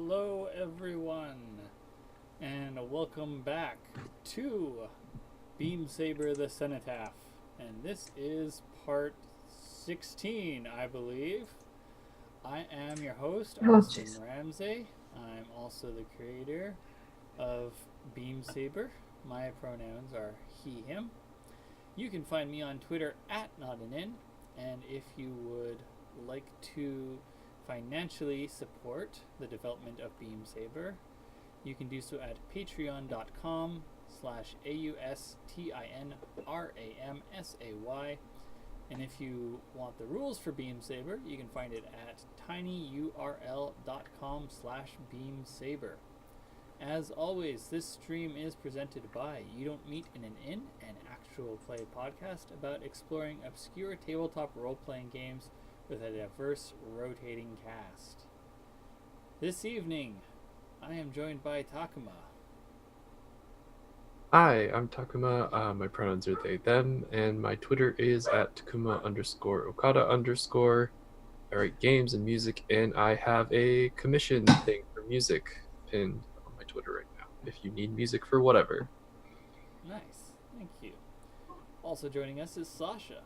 Hello everyone, and welcome back to Saber the Cenotaph, and this is part 16, I believe. I am your host, Austin Ramsey. I'm also the creator of Saber. My pronouns are he, him. You can find me on Twitter at NotAnIn, and if you would like to financially support the development of Saber, you can do so at patreon.com/AUSTINRAMSAY. And if you want the rules for Saber, you can find it at tinyurl.com/beamsaber. As always, this stream is presented by You Don't Meet in an Inn, an actual play podcast about exploring obscure tabletop role-playing games with a diverse, rotating cast. This evening, I am joined by Takuma. Hi, I'm Takuma. My pronouns are they, them, and my Twitter is at Takuma_Okada_. I write games and music, and I have a commission thing for music pinned on my Twitter right now, if you need music for whatever. Nice, thank you. Also joining us is Sasha.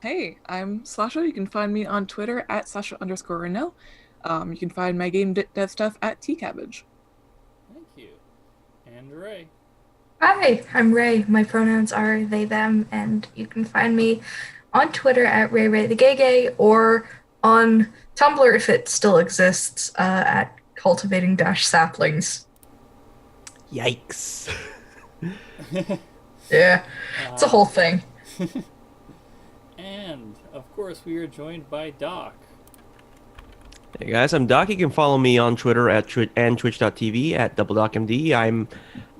Hey, I'm Sasha. You can find me on Twitter at Sasha_Renell. You can find my game dev stuff at tcabbage. Thank you. And Ray. Hi, I'm Ray. My pronouns are they, them, and you can find me on Twitter at RayRayTheGayGay or on Tumblr, if it still exists, at cultivating-saplings. Yikes. Yeah, it's a whole thing. And, of course, we are joined by Doc. Hey guys, I'm Doc. You can follow me on Twitter at twitch.tv at DoubleDocMD. I'm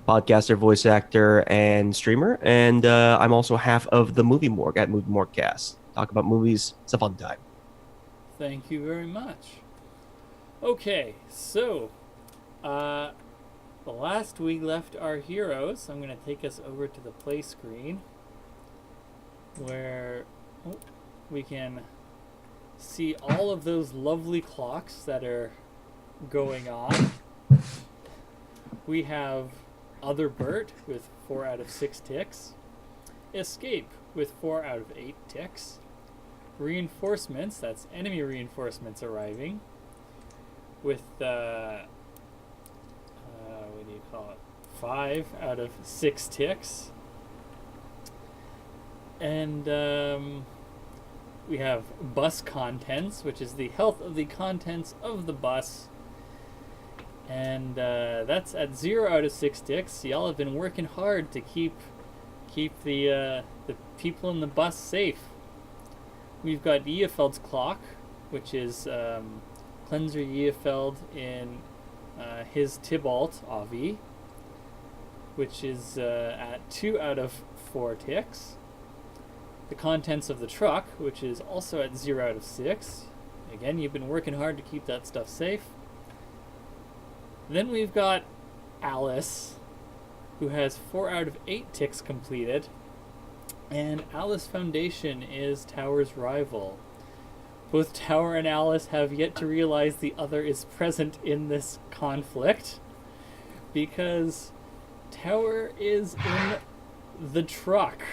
podcaster, voice actor, and streamer, and I'm also half of the Movie Morgue at Movie Morguecast. Talk about movies. It's a fun time. Thank you very much. Okay, so last we left our heroes. I'm going to take us over to the play screen where we can see all of those lovely clocks that are going on. We have Other Bert with 4 out of 6 ticks. Escape with 4 out of 8 ticks. Reinforcements, that's enemy reinforcements arriving, with what do you call it? 5 out of 6 ticks. And we have bus contents, which is the health of the contents of the bus. And that's at 0 out of 6 ticks. Y'all have been working hard to keep the people in the bus safe. We've got Yefeld's clock, which is Cleanser Yefeld in his Tybalt Avi, which is at 2 out of 4 ticks. The contents of the truck, which is also at 0 out of 6. Again, you've been working hard to keep that stuff safe. Then we've got Alice, who has 4 out of 8 ticks completed. And Alice Foundation is Tower's rival. Both Tower and Alice have yet to realize the other is present in this conflict, because Tower is in the truck,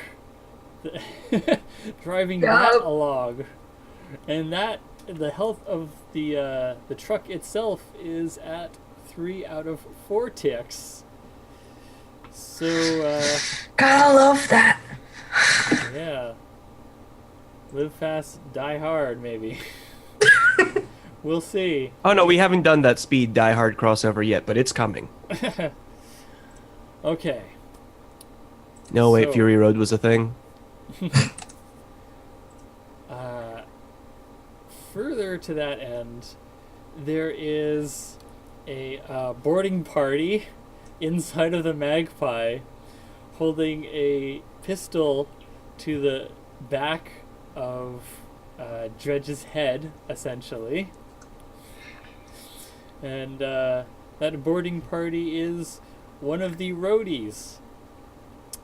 driving that along, and that the health of the truck itself is at 3 out of 4 ticks. So Gotta love that. Yeah. Live fast, die hard, maybe. We'll see. Oh no, we haven't done that Speed Die Hard crossover yet, but it's coming. Okay. No, wait, Fury Road was a thing? Further to that end, there is a boarding party inside of the Magpie holding a pistol to the back of Dredge's head, essentially. And that boarding party is one of the roadies.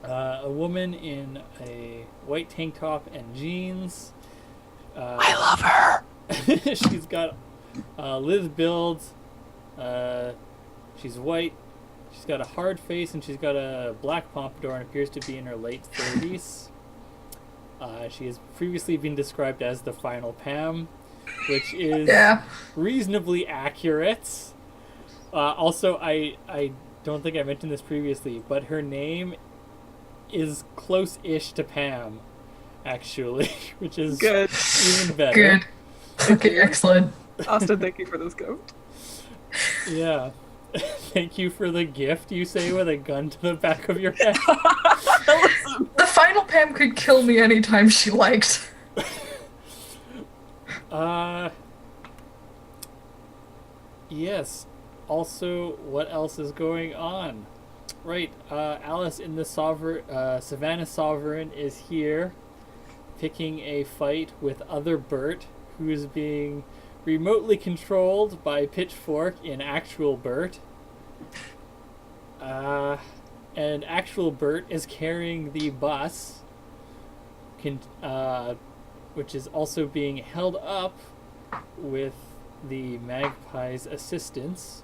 A woman in a white tank top and jeans. I love her! She's got lithe build, She's white. She's got a hard face and she's got a black pompadour and appears to be in her late 30s. She has previously been described as the final Pam, which is reasonably accurate. Also, I don't think I mentioned this previously, but her name is close-ish to Pam, actually, which is Good. even better. Good. Okay, excellent. Austin, thank you for this gift. Yeah. Thank you for the gift, you say, with a gun to the back of your head. The final Pam could kill me anytime she liked. Yes. Also, what else is going on? Right, Alice in the Savannah Sovereign is here, picking a fight with other Bert, who is being remotely controlled by Pitchfork in actual Bert. And actual Bert is carrying the bus, which is also being held up with the Magpie's assistance.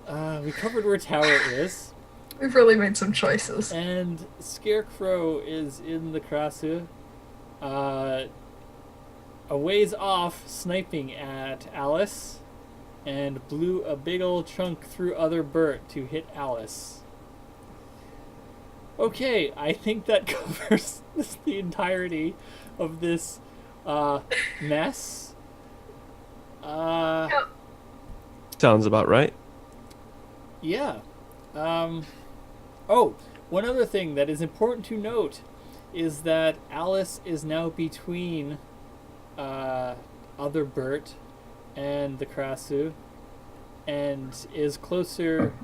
We covered where Tower is. We've really made some choices. And Scarecrow is in the Krasu. A ways off, sniping at Alice, and blew a big old chunk through other Bert to hit Alice. Okay, I think that covers the entirety of this mess. Sounds about right. Yeah. Oh, one other thing that is important to note is that Alice is now between other Bert and the Krasu, and is closer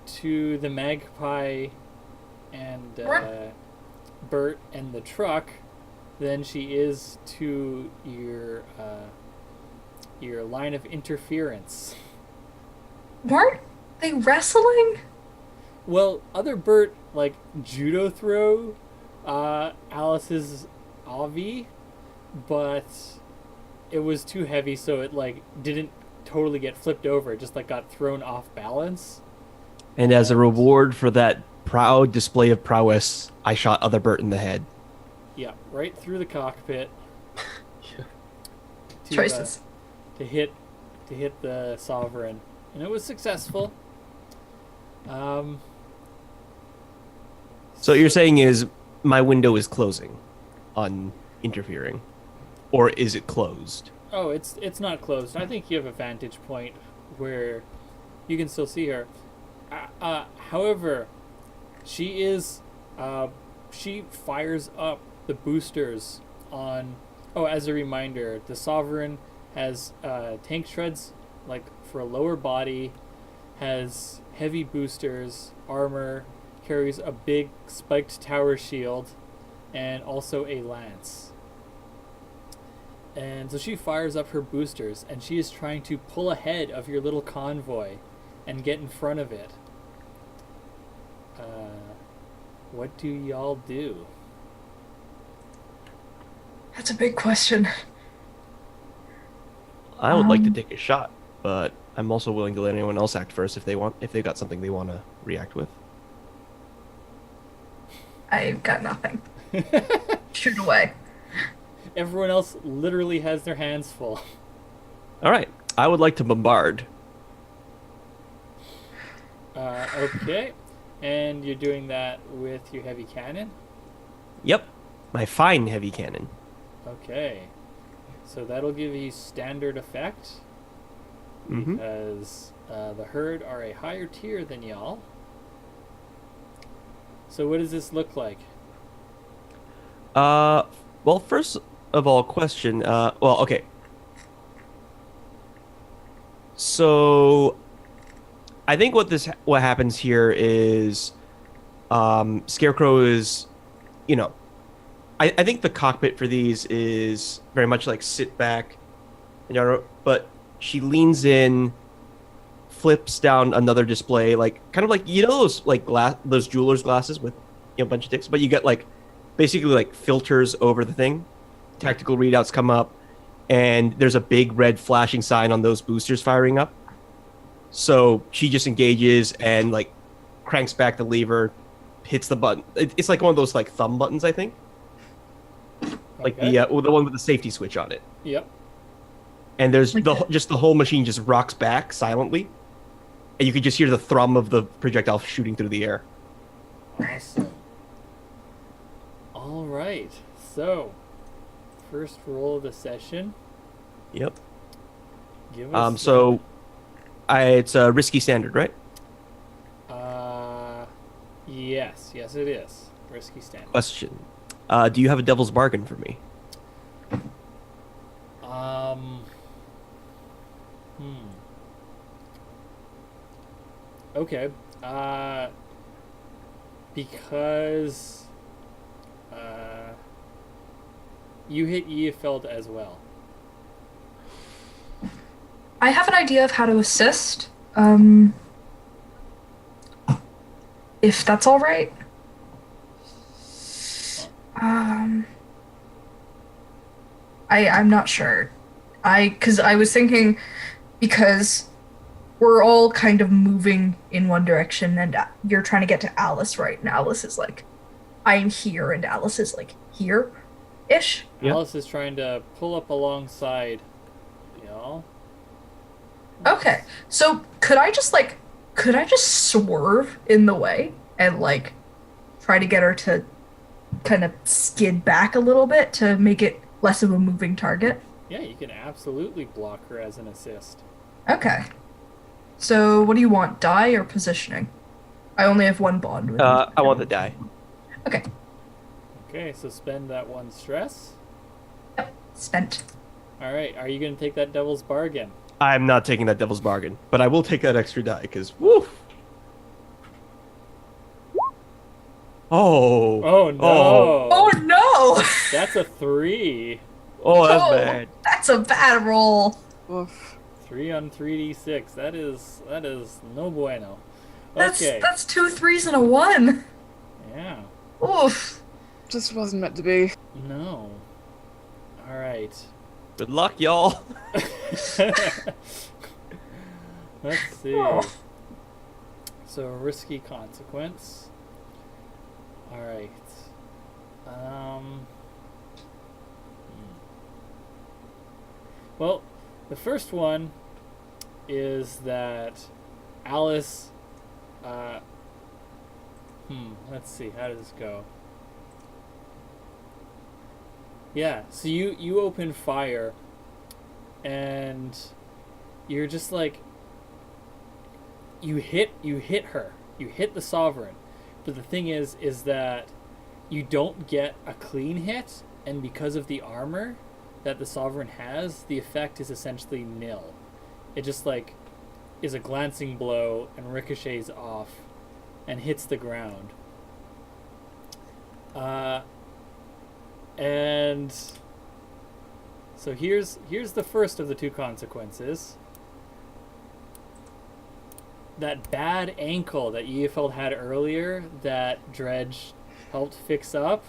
to the Magpie and Bert and the truck than she is to your line of interference. Weren't they wrestling? Well, other Bert like judo throw Alice's Avi, but it was too heavy, so it like didn't totally get flipped over. It just like got thrown off balance. And as a reward for that proud display of prowess, I shot other Bert in the head. Yeah, right through the cockpit. Choices. To hit the Sovereign, and it was successful. So what you're saying is my window is closing on interfering, or is it closed? Oh, it's not closed. I think you have a vantage point where you can still see her. However, she fires up the boosters on. Oh, as a reminder, the Sovereign has tank treads like for a lower body, has heavy boosters, armor, carries a big spiked tower shield, and also a lance. And so she fires up her boosters, and she is trying to pull ahead of your little convoy and get in front of it. What do y'all do? That's a big question. I would like to take a shot, but I'm also willing to let anyone else act first if they've got something they want to react with. I've got nothing. Shoot away. Everyone else literally has their hands full. All right, I would like to bombard. Okay, and you're doing that with your heavy cannon? Yep, my fine heavy cannon. Okay, so that'll give you standard effect, because the herd are a higher tier than y'all. So what does this look like? Well, first of all, question. Okay. So, I think what happens here is, Scarecrow is, I think the cockpit for these is very much like sit back, but she leans in, flips down another display, like kind of like those like those jeweler's glasses with a bunch of ticks, but you get like basically like filters over the thing. Tactical readouts come up, and there's a big red flashing sign on those boosters firing up. So she just engages and like cranks back the lever, hits the button. It's like one of those like thumb buttons, I think. Like Okay. the one with the safety switch on it. Yep. And there's Okay. just the whole machine just rocks back silently, and you can just hear the thrum of the projectile shooting through the air. Awesome. All right. So, first roll of the session. Yep. Give us. So, it's a risky standard, right? Yes, it is. Risky standard. Question: do you have a devil's bargain for me? Okay. Because you hit Yeafeld as well. I have an idea of how to assist. If that's all right. I'm not sure. Because I was thinking, because we're all kind of moving in one direction, and you're trying to get to Alice, right? And Alice is like, I'm here, and Alice is like here-ish. Yeah. Alice is trying to pull up alongside y'all. Okay, so could I just swerve in the way and like try to get her to kind of skid back a little bit to make it less of a moving target? Yeah, you can absolutely block her as an assist. Okay. So what do you want, die or positioning? I only have one bond with you. I want the die. Okay, Okay, so spend that one stress. spent. All right, are you going to take that devil's bargain? I'm not taking that devil's bargain, but I will take that extra die because woof. Oh. Oh no! Oh no! That's a 3. Oh, that's Oh, bad. That's a bad roll. Oof. 3 on 3d6. That is no bueno. That's Okay. that's 2 3s and a 1. Yeah. Oof. Just wasn't meant to be. No. All right. Good luck, y'all. Let's see. Oh. So risky consequence. All right. Well, the first one is that Alice. Let's see. How does this go? Yeah. So you open fire, and you're just like. You hit her. You hit the Sovereign. But the thing is that you don't get a clean hit, and because of the armor that the Sovereign has, the effect is essentially nil. It just like is a glancing blow and ricochets off and hits the ground. And so here's the first of the two consequences. That bad ankle that Yeafeld had earlier that Dredge helped fix up,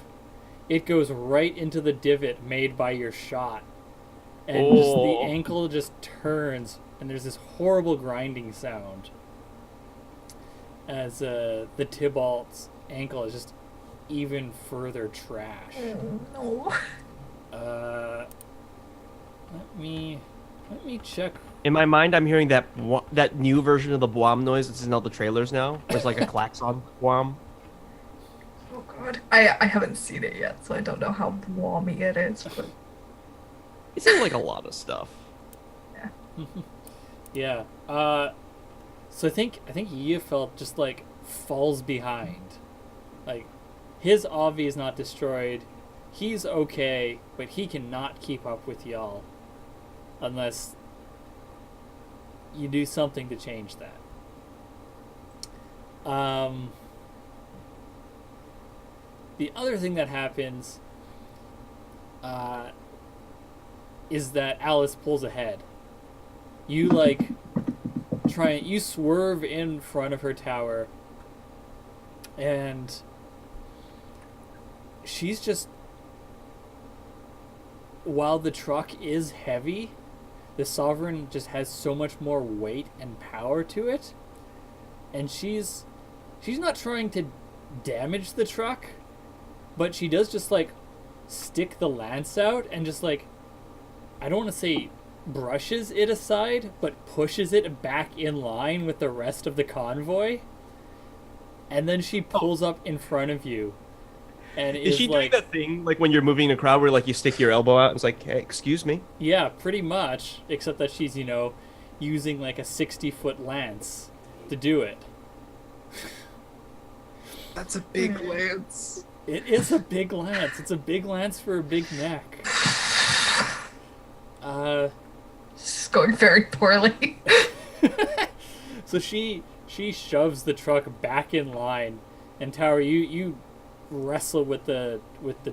it goes right into the divot made by your shot. And just the ankle just turns, and there's this horrible grinding sound as the Tybalt's ankle is just even further trash. No. Let me check. In my mind, I'm hearing that new version of the Boam noise that's in all the trailers now. There's like a klaxon Boam. Oh god. I haven't seen it yet, so I don't know how wommy it is, but It's in like a lot of stuff. Yeah. So I think Yeafeld just like falls behind. Like his Avi is not destroyed. He's okay, but he cannot keep up with y'all unless you do something to change that. The other thing that happens is that Alice pulls ahead. You like you swerve in front of her tower, and she's just while the truck is heavy, the Sovereign just has so much more weight and power to it, and she's not trying to damage the truck, but she does just like stick the lance out and just like, I don't want to say brushes it aside, but pushes it back in line with the rest of the convoy, and then she pulls up in front of you. And Is she doing like, that thing like when you're moving in a crowd where like you stick your elbow out and it's like, hey, excuse me? yeah, pretty much, except that she's, using like a 60-foot lance to do it. That's a big lance. It is a big lance. It's a big lance for a big neck. This is going very poorly. So she shoves the truck back in line, and Tower, you wrestle with the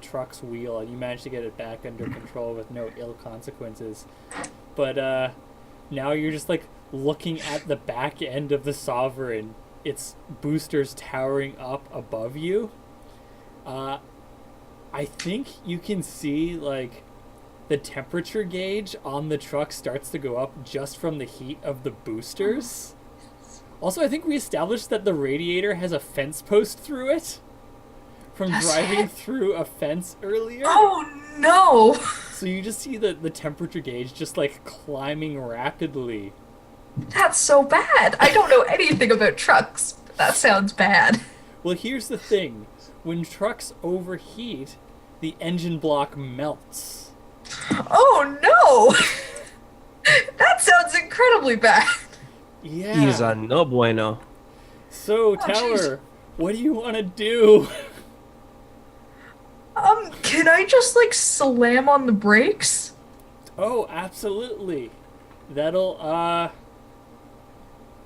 truck's wheel, and you manage to get it back under control with no ill consequences. But now you're just like looking at the back end of the Sovereign, its boosters towering up above you. I think you can see like the temperature gauge on the truck starts to go up just from the heat of the boosters. Also, I think we established that the radiator has a fence post through it from driving through a fence earlier. Oh no! So you just see the temperature gauge just like climbing rapidly. That's so bad. I don't know anything about trucks, but that sounds bad. Well, here's the thing. When trucks overheat, the engine block melts. Oh no! That sounds incredibly bad. Yeah. He's a no bueno. So, Tower, jeez. what do you want to do? Can I just like slam on the brakes? Oh, absolutely. That'll,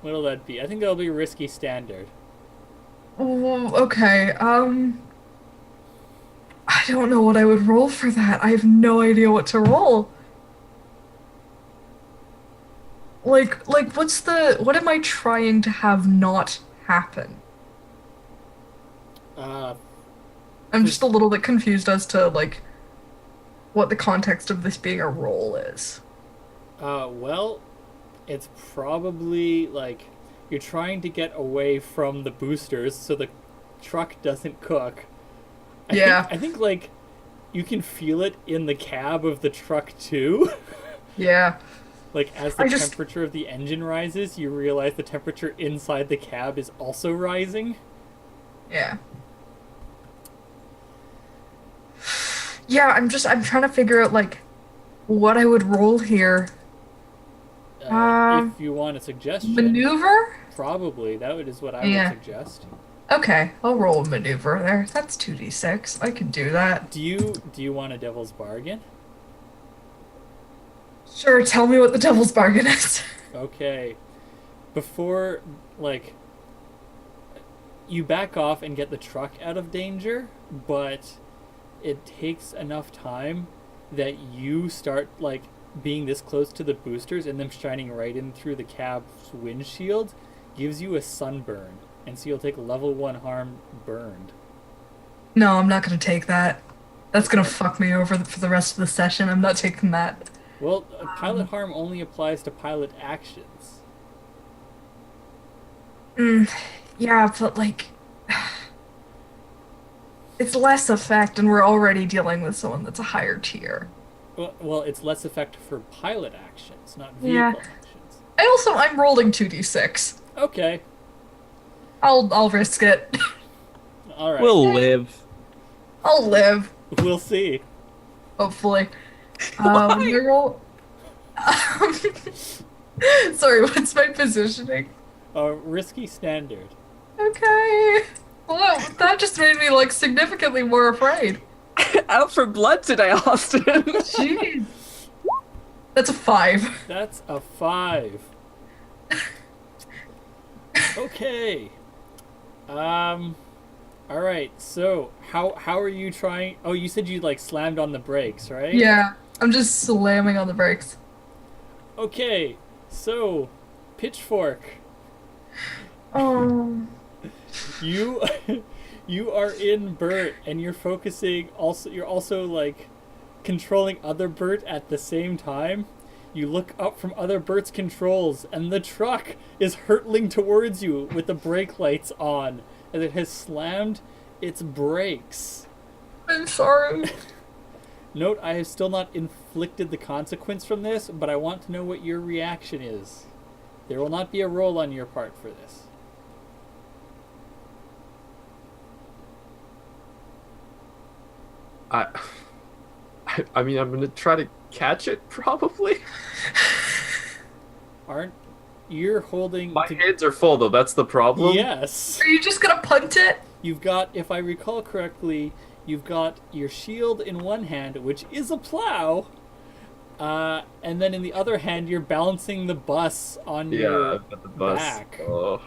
what'll that be? I think that'll be risky standard. Okay, I don't know what I would roll for that. I have no idea what to roll. Like, what am I trying to have not happen? I'm just a little bit confused as to, like, what the context of this being a roll is. Well, it's probably, like, you're trying to get away from the boosters so the truck doesn't cook. I think, like, you can feel it in the cab of the truck, too. Yeah. Like, as the temperature of the engine rises, you realize the temperature inside the cab is also rising. Yeah. Yeah, I'm trying to figure out, like, what I would roll here. If you want a suggestion. Maneuver? Probably. That is what I would suggest. Okay, I'll roll a maneuver there. That's 2d6. I can do that. Do you want a devil's bargain? Sure, tell me what the devil's bargain is. Okay. Before, like, you back off and get the truck out of danger, but it takes enough time that you start, like, being this close to the boosters and them shining right in through the cab's windshield gives you a sunburn. And so you'll take level 1 harm burned. No, I'm not gonna take that. That's gonna fuck me over for the rest of the session. I'm not taking that. Well, pilot harm only applies to pilot actions. Yeah, but like... It's less effect, and we're already dealing with someone that's a higher tier. Well, it's less effective for pilot actions, not vehicle actions. I'm rolling 2d6. Okay. I'll risk it. All right. We'll live. I'll live. We'll see. Hopefully. When I roll... Sorry, what's my positioning? Risky standard. Okay. Well, that just made me, like, significantly more afraid. Out for blood today, Austin. Jeez. That's a 5. That's a 5. Okay. Alright, so how are you trying? Oh, you said you like slammed on the brakes, right? Yeah, I'm just slamming on the brakes. Okay, so pitchfork. You are in Bert and you're focusing you're also like controlling other Bert at the same time. You look up from other Bert's controls, and the truck is hurtling towards you with the brake lights on, as it has slammed its brakes. I'm sorry. Note, I have still not inflicted the consequence from this, but I want to know what your reaction is. There will not be a roll on your part for this. I mean, I'm gonna try to catch it, probably. Aren't you're holding... My hands are full, though. That's the problem. Yes. Are you just gonna punt it? You've got, if I recall correctly, you've got your shield in one hand, which is a plow, and then in the other hand, you're balancing the bus on your I've got the bus. back. Oh.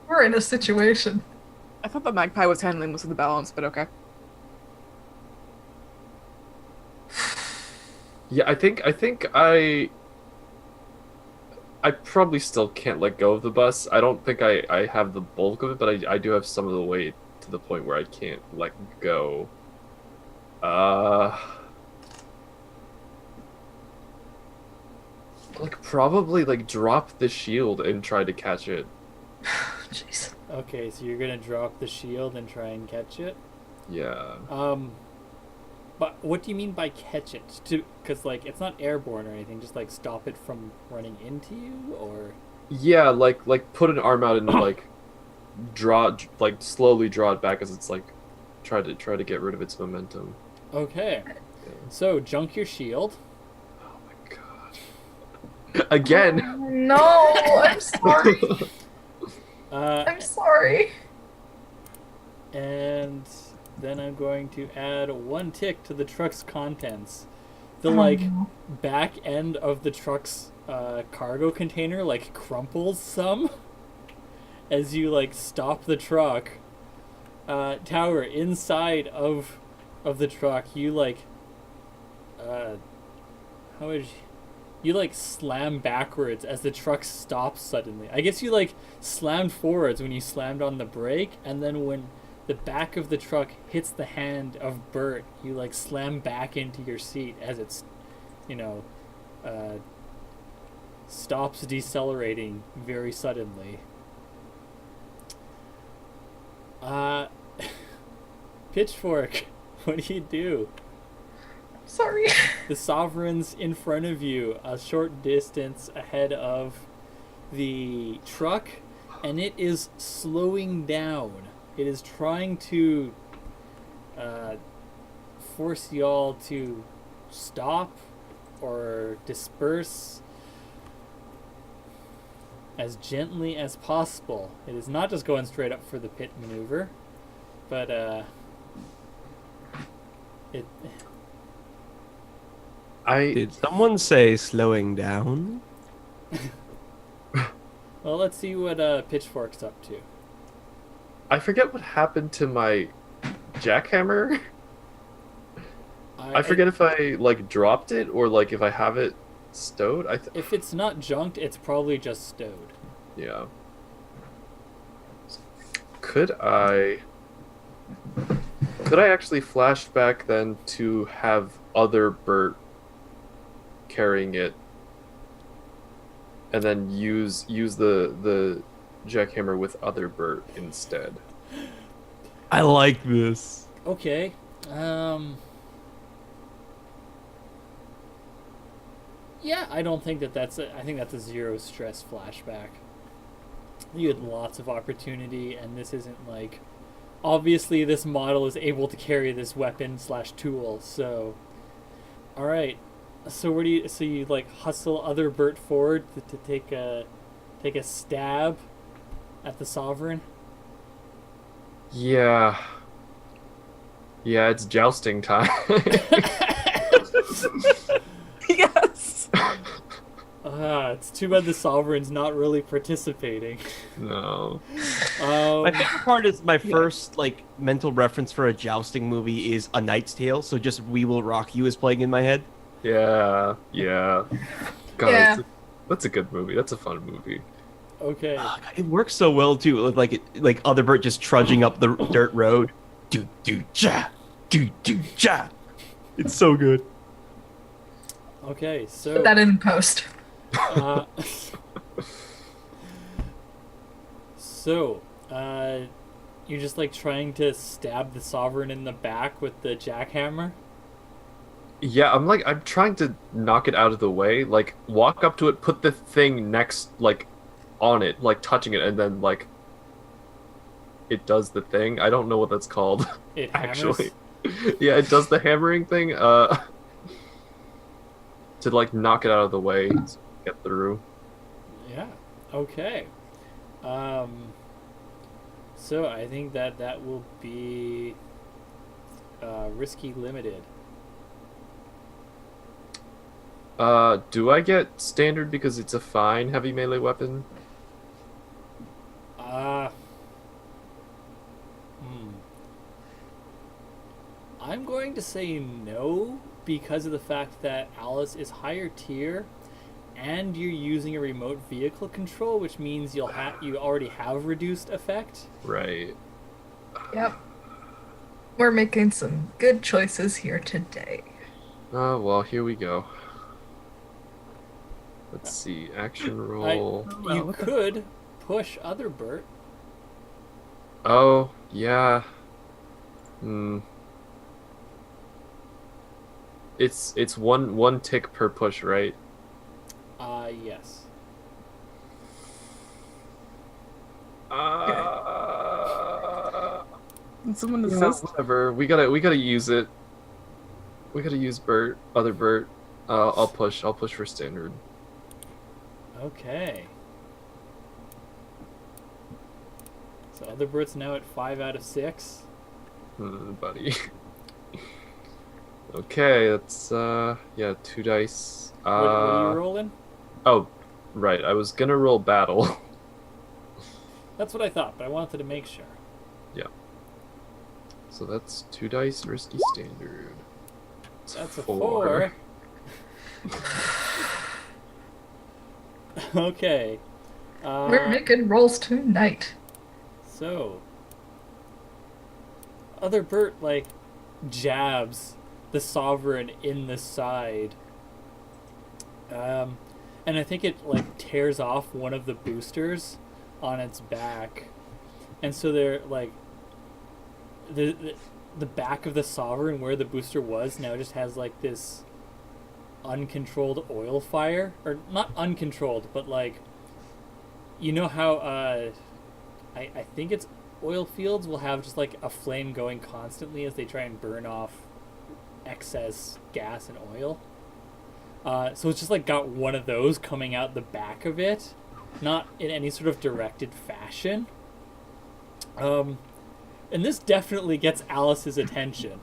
We're in a situation. I thought the magpie was handling most of the balance, but okay. Yeah, I think I probably still can't let go of the bus. I don't think I have the bulk of it, but I do have some of the weight to the point where I can't let go. Like, probably, like, drop the shield and try to catch it. Jeez. Okay, so you're gonna drop the shield and try and catch it? Yeah. But what do you mean by catch it? Because, like, it's not airborne or anything, just, like, stop it from running into you, or... Yeah, like put an arm out and, like, slowly draw it back as it's, like, try to get rid of its momentum. Okay. Yeah. So, junk your shield. Oh my god. Again! Oh, no, I'm sorry. I'm sorry. And then I'm going to add 1 tick to the truck's contents. The, Oh, like, no. back end of the truck's cargo container, like, crumples some as you, like, stop the truck. Tower, inside of the truck, you, like, how would you, like, slam backwards as the truck stops suddenly. I guess you, like, slammed forwards when you slammed on the brake, and then when the back of the truck hits the hand of Bert, you, like, slam back into your seat as it's, you know, stops decelerating very suddenly. Pitchfork, what do you do? Sorry. The Sovereign's in front of you, a short distance ahead of the truck, and it is slowing down. It is trying to force y'all to stop or disperse as gently as possible. It is not just going straight up for the pit maneuver, but it... Did someone say slowing down? Well, let's see what Pitchfork's up to. I forget what happened to my jackhammer. I forget if I, like, dropped it or, like, if I have it stowed. If it's not junked, it's probably just stowed. Yeah. Could I actually flash back then to have other Bert carrying it, and then use the jackhammer with other Bert instead? I like this. Okay. Yeah, I don't think that's I think that's a zero stress flashback. You had lots of opportunity, and this isn't like... Obviously, this model is able to carry this weapon/tool, so... Alright. So where do you... So you, like, hustle other Bert forward to take a stab at the Sovereign? Yeah. Yeah, it's jousting time. Yes. It's too bad the Sovereign's not really participating. No. My favorite part is my first like mental reference for a jousting movie is A Knight's Tale. So just "We Will Rock You" is playing in my head. Yeah. God, Yeah. that's a good movie. That's a fun movie. Okay. It works so well too, with like other Bert just trudging up the dirt road. do ja, do ja. It's so good. Okay, so Put that in post. uh, so you're just like trying to stab the sovereign in the back with the jackhammer. Yeah, I'm trying to knock it out of the way, like walk up to it, put the thing next, like on it, like touching it, and then like it does the thing. I don't know what that's called. It hammers. Actually. Yeah, it does the hammering thing, to like knock it out of the way so get through. Yeah. Okay. So I think that will be risky limited. Do I get standard because it's a fine heavy melee weapon? I'm going to say no because of the fact that Alice is higher tier, and you're using a remote vehicle control, which means you already have reduced effect. Right. Yep. We're making some good choices here today. Oh, well, here we go. Let's see. Action roll. You could push other Bert. Oh, yeah. It's one tick per push, right? Yes. Can someone Yeah, assist? whatever. We gotta use it. We gotta use other Bert. I'll push for standard. Okay. So other Bert's now at 5 out of 6. Buddy. Okay, that's yeah, 2 dice. What are you rolling? Oh, right. I was gonna roll battle. That's what I thought, but I wanted to make sure. Yeah. So that's 2 dice, risky standard. That's a 4. Okay. We're making rolls tonight. So, other Bert, like, jabs the sovereign in the side. And I think it, like, tears off one of the boosters on its back. And so they're, like, the back of the sovereign where the booster was now just has, like, this uncontrolled oil fire. Or not uncontrolled, but, like, you know how, I think it's oil fields will have just, like, a flame going constantly as they try and burn off excess gas and oil. So it's just like got one of those coming out the back of it, not in any sort of directed fashion. And this definitely gets Alice's attention.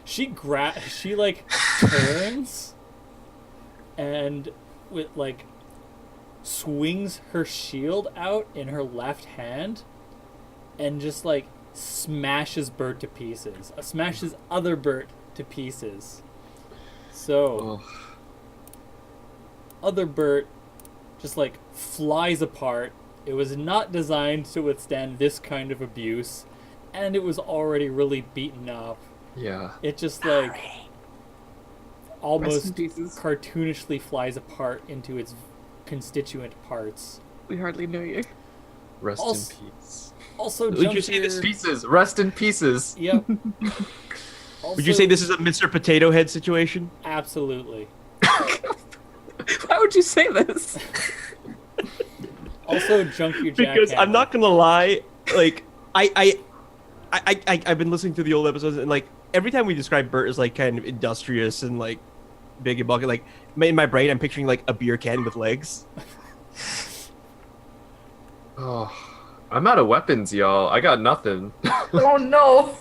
She like turns and with like swings her shield out in her left hand and just like smashes Bert to pieces. Smashes other Bert to pieces. So, other Bert just like flies apart. It was not designed to withstand this kind of abuse, and it was already really beaten up. Yeah. It just like almost cartoonishly flies apart into its constituent parts. We hardly knew you. Rest in peace. Also, Would you say this pieces? Rest in pieces. Yep. Also, would you say this is a Mr. Potato Head situation? Absolutely. Why would you say this? Also, junk your jackhammer. Because I'm not gonna lie, like I've been listening to the old episodes and like every time we describe Bert as like kind of industrious and like big and bulky, like in my brain I'm picturing like a beer can with legs. Oh, I'm out of weapons, y'all. I got nothing. Oh no.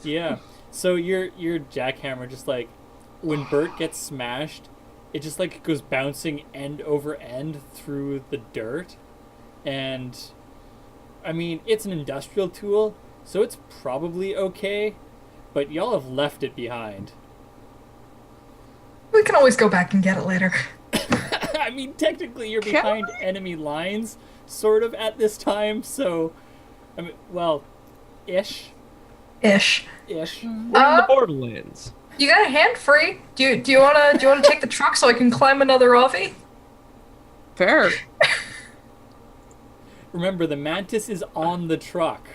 Yeah. So your jackhammer just like when Bert gets smashed, it just like goes bouncing end over end through the dirt. And I mean, it's an industrial tool, so it's probably okay, but y'all have left it behind. We can always go back and get it later. I mean, technically you're behind enemy lines sort of at this time, so I mean, well, ish. Ish. We're in the Borderlands. You got a hand free. Do you wanna take the truck so I can climb another Ravi? Fair. Remember, the mantis is on the truck.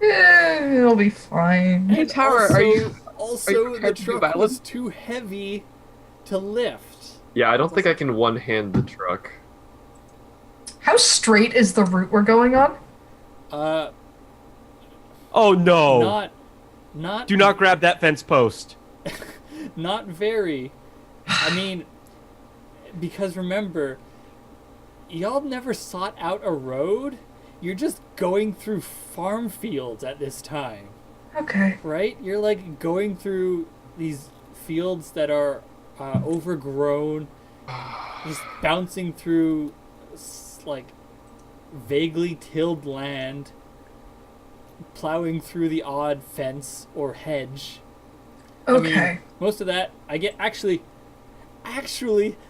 Yeah, it'll be fine. Hey, Tower, are you Also, the prepared to do truck battle? was too heavy to lift. Yeah, I don't think I can one-hand the truck. How straight is the route we're going on? Oh no! Not. Do not grab that fence post. Not very. I mean, because remember, y'all never sought out a road. You're just going through farm fields at this time, Okay. right? You're like going through these fields that are overgrown, just bouncing through like vaguely tilled land, plowing through the odd fence or hedge. Okay. I mean, most of that I get actually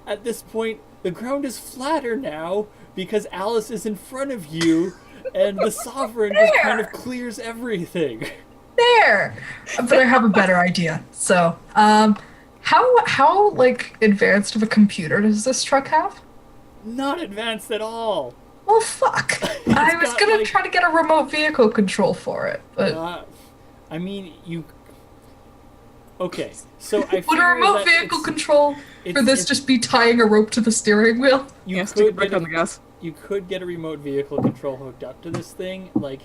at this point the ground is flatter now because Alice is in front of you and the Sovereign just kind of clears everything. There. But I have a better idea. So, how like advanced of a computer does this truck have? Not advanced at all. Well, fuck. I was got, gonna like- try to get a remote vehicle control for it, but I mean, you. Okay, so I would a figure remote that vehicle it's- control for it's- this it's- just be tying a rope to the steering wheel? you Yes, take a could break get on the gas. you could get a remote vehicle control hooked up to this thing. Like,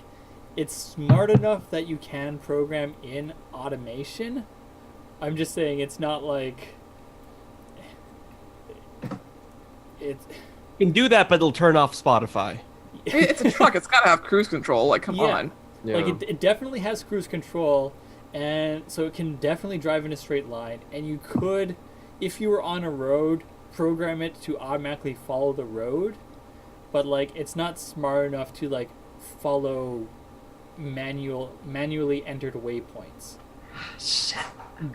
it's smart enough that you can program in automation. I'm just saying it's not like it's. You can do that, but it'll turn off Spotify. It's a truck. It's gotta have cruise control. Like, come Yeah. on. Yeah. Like it definitely has cruise control, and so it can definitely drive in a straight line. And you could, if you were on a road, program it to automatically follow the road, but like it's not smart enough to like follow manually entered waypoints. Shit.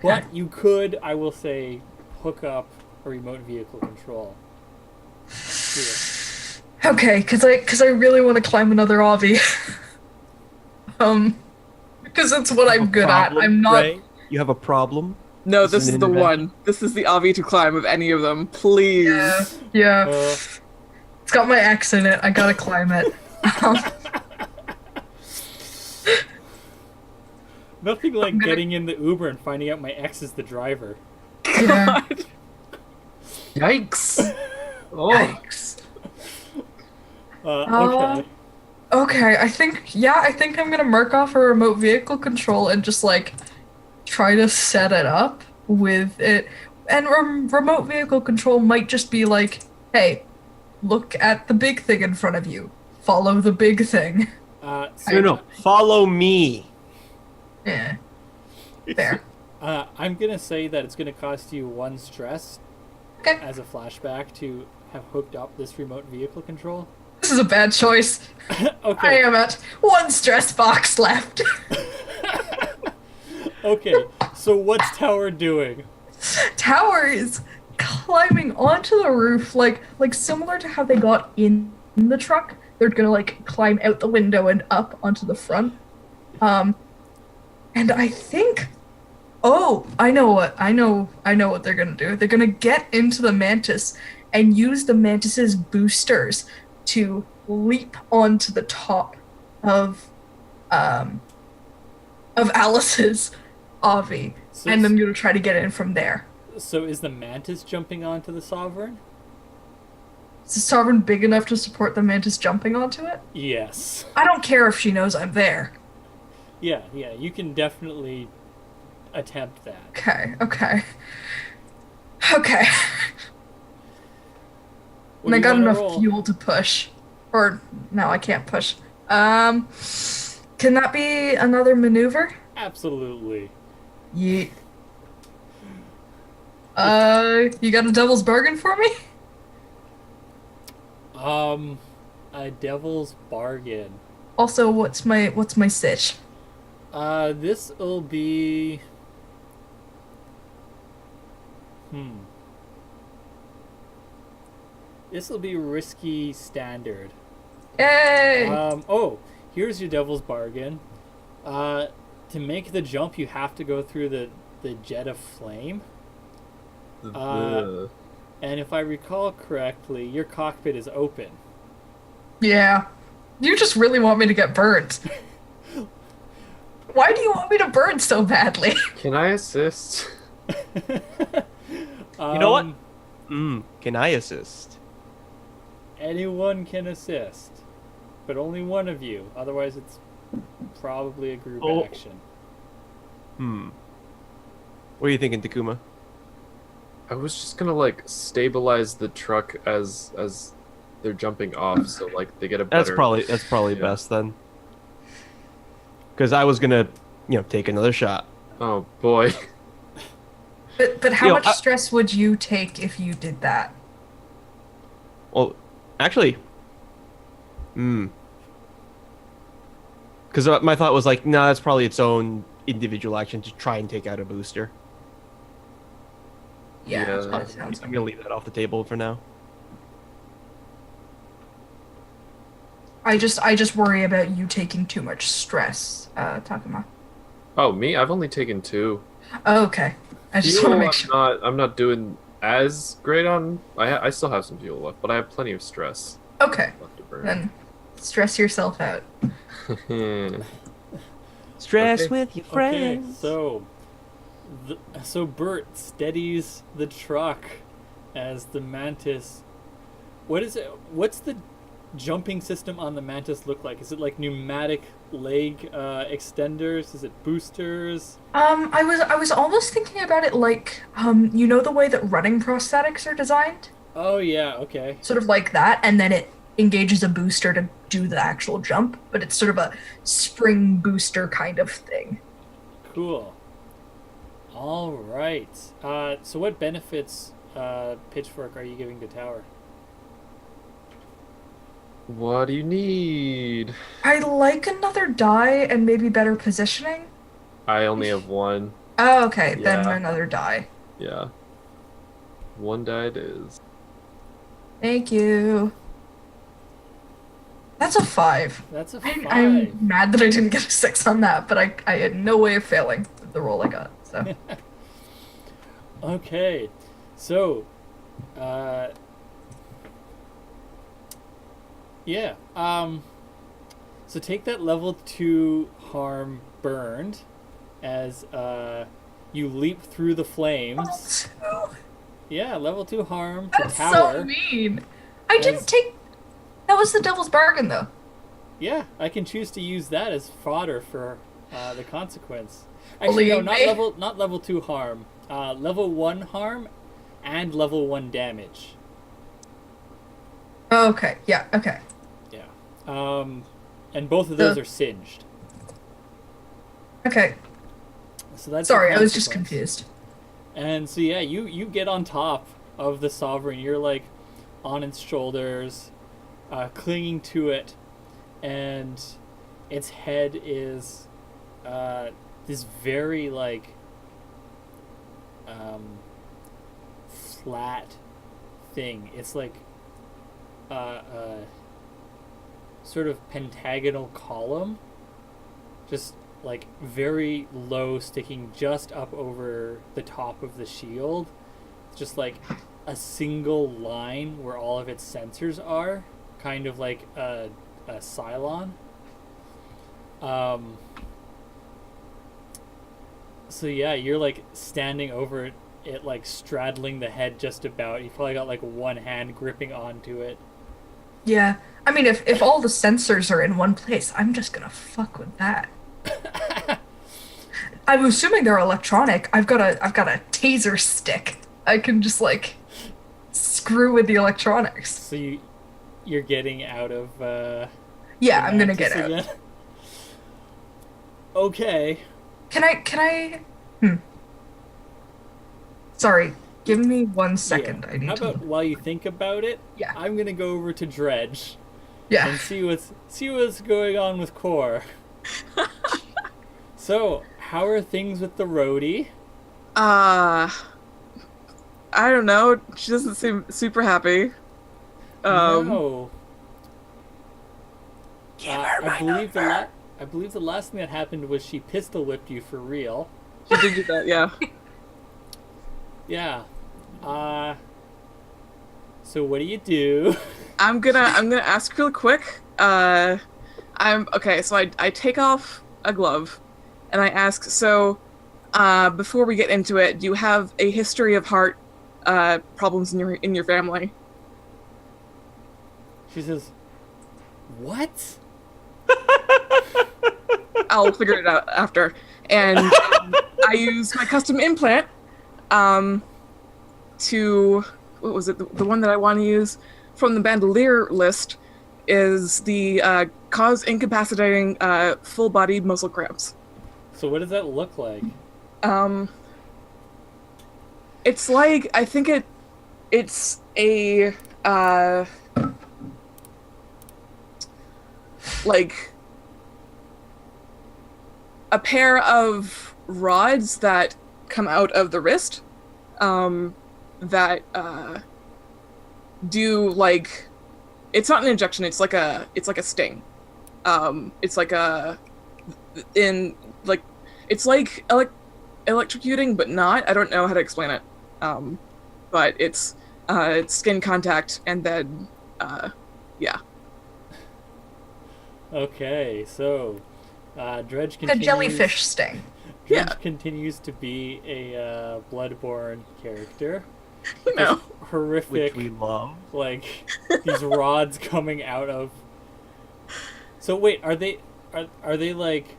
But you could, I will say, hook up a remote vehicle control to it. Okay, cause I really want to climb another Avi. Because it's what I'm good at. Problem, I'm not. Ray? You have a problem? No, This this is is an the intervention. one. This is the Avi to climb of any of them. Please. Yeah. Uh, It's got my X in it. I gotta climb it. Nothing like I'm gonna- getting in the Uber and finding out my ex is the driver. Yeah. Yikes! Oh, Yikes. Okay. Okay, I think I'm gonna mark off a remote vehicle control and just like try to set it up with it. And remote vehicle control might just be like, hey, look at the big thing in front of you. Follow the big thing. No. Follow me. Yeah. Fair. I'm gonna say that it's gonna cost you 1 stress Okay. as a flashback to have hooked up this remote vehicle control. This is a bad choice. I Okay. am at 1 stress box left. Okay. So what's Tower doing? Tower is climbing onto the roof, like similar to how they got in the truck. They're gonna like climb out the window and up onto the front. And I think, I know what they're gonna do. They're gonna get into the mantis and use the mantis's boosters to leap onto the top of Alice's Avi, So, and I'm gonna try to get in from there. so is the mantis jumping onto the Sovereign? Is the Sovereign big enough to support the mantis jumping onto it? Yes. I don't care if she knows I'm there. Yeah. You can definitely attempt that. Okay. What And I do you got wanna enough roll? fuel to push. Or, no, I can't push. Can that be another maneuver? Absolutely. Yeah. You got a devil's bargain for me? A devil's bargain. Also, what's my sitch? This'll be. This'll be risky standard. Yay! here's your devil's bargain. To make the jump, you have to go through the jet of flame. And if I recall correctly, your cockpit is open. Yeah. You just really want me to get burned. Why do you want me to burn so badly? Can I assist? You know what? Can I assist? Anyone can assist, but only one of you. Otherwise, it's probably a group action. What are you thinking, Takuma? I was just gonna like stabilize the truck as they're jumping off, so like they get a better. That's probably best then. Because I was gonna, take another shot. Oh boy. But how much stress would you take if you did that? Well, actually, because my thought was like, no, that's probably its own individual action to try and take out a booster. Yeah. I'm gonna leave that off the table for now. I just worry about you taking too much stress, Takuma. Oh, me? I've only taken 2. Oh, okay. I just want to make sure. I'm not doing as great on. I still have some fuel left, but I have plenty of stress Okay. left to burn. Then stress yourself out. Stress Okay. with your Okay, friends. so Bert steadies the truck as the Mantis. What is it? What's the jumping system on the Mantis look like? Is it like pneumatic leg extenders? Is it boosters? I was almost thinking about it like, the way that running prosthetics are designed? Oh yeah, okay. Sort of like that, and then it engages a booster to do the actual jump, but it's sort of a spring booster kind of thing. Cool. All right. So what benefits Pitchfork are you giving to Tower? What do you need? I like another die and maybe better positioning. I only have 1. Oh, okay, then Yeah. another die. Yeah. 1 die it is. Thank you. That's a 5. That's a 5. I'm mad that I didn't get a 6 on that, but I had no way of failing with the roll I got. So Okay. So, yeah. So take that level 2 harm burned as you leap through the flames. Yeah, level 2 harm to That's Tower. so mean. I didn't take. That was the devil's bargain, though. Yeah, I can choose to use that as fodder for the consequence. Actually, no, not level 2 harm. Level 1 harm and level 1 damage. Oh, okay. Yeah. Okay. Yeah. And both of those are singed. Okay. So that's Sorry, your I was just consequence. confused. And so yeah, you get on top of the Sovereign. You're like on its shoulders, clinging to it, and its head is this very like flat thing. It's like sort of pentagonal column, just like very low, sticking just up over the top of the shield. It's just like a single line where all of its sensors are, kind of like a Cylon. So yeah, you're like standing over it, like straddling the head just about. You probably got like one hand gripping onto it. Yeah. I mean, if all the sensors are in one place, I'm just gonna fuck with that. I'm assuming they're electronic. I've got a taser stick. I can just like screw with the electronics. So you're getting out of Yeah, I'm gonna Mantis get out. again? Okay. Can I? Sorry, give me 1 second. Yeah. I need How to. about while you think about it? Yeah. I'm gonna go over to Dredge Yeah. and see what's going on with Core. So, how are things with the roadie? I don't know. She doesn't seem super happy. No. I believe the last thing that happened was she pistol whipped you for real. She did do that, yeah. Yeah. So what do you do? I'm gonna ask real quick. So I take off a glove, and I ask, so, before we get into it, do you have a history of heart problems in your family? She says, "What?" I'll figure it out after. And I use my custom implant to, what was it? The one that I want to use from the bandolier list is the cause incapacitating full body muscle cramps. So what does that look like? It's like, I think it's a like a pair of rods that come out of the wrist that do, like, it's not an injection, it's like a sting. It's like it's like electrocuting, but not. I don't know how to explain it. But it's skin contact, and then yeah. Okay, so Dredge continues. A jellyfish sting. Dredge continues to be a Bloodborne character. No. With horrific, Which we love. like these rods coming out of. So wait, are they like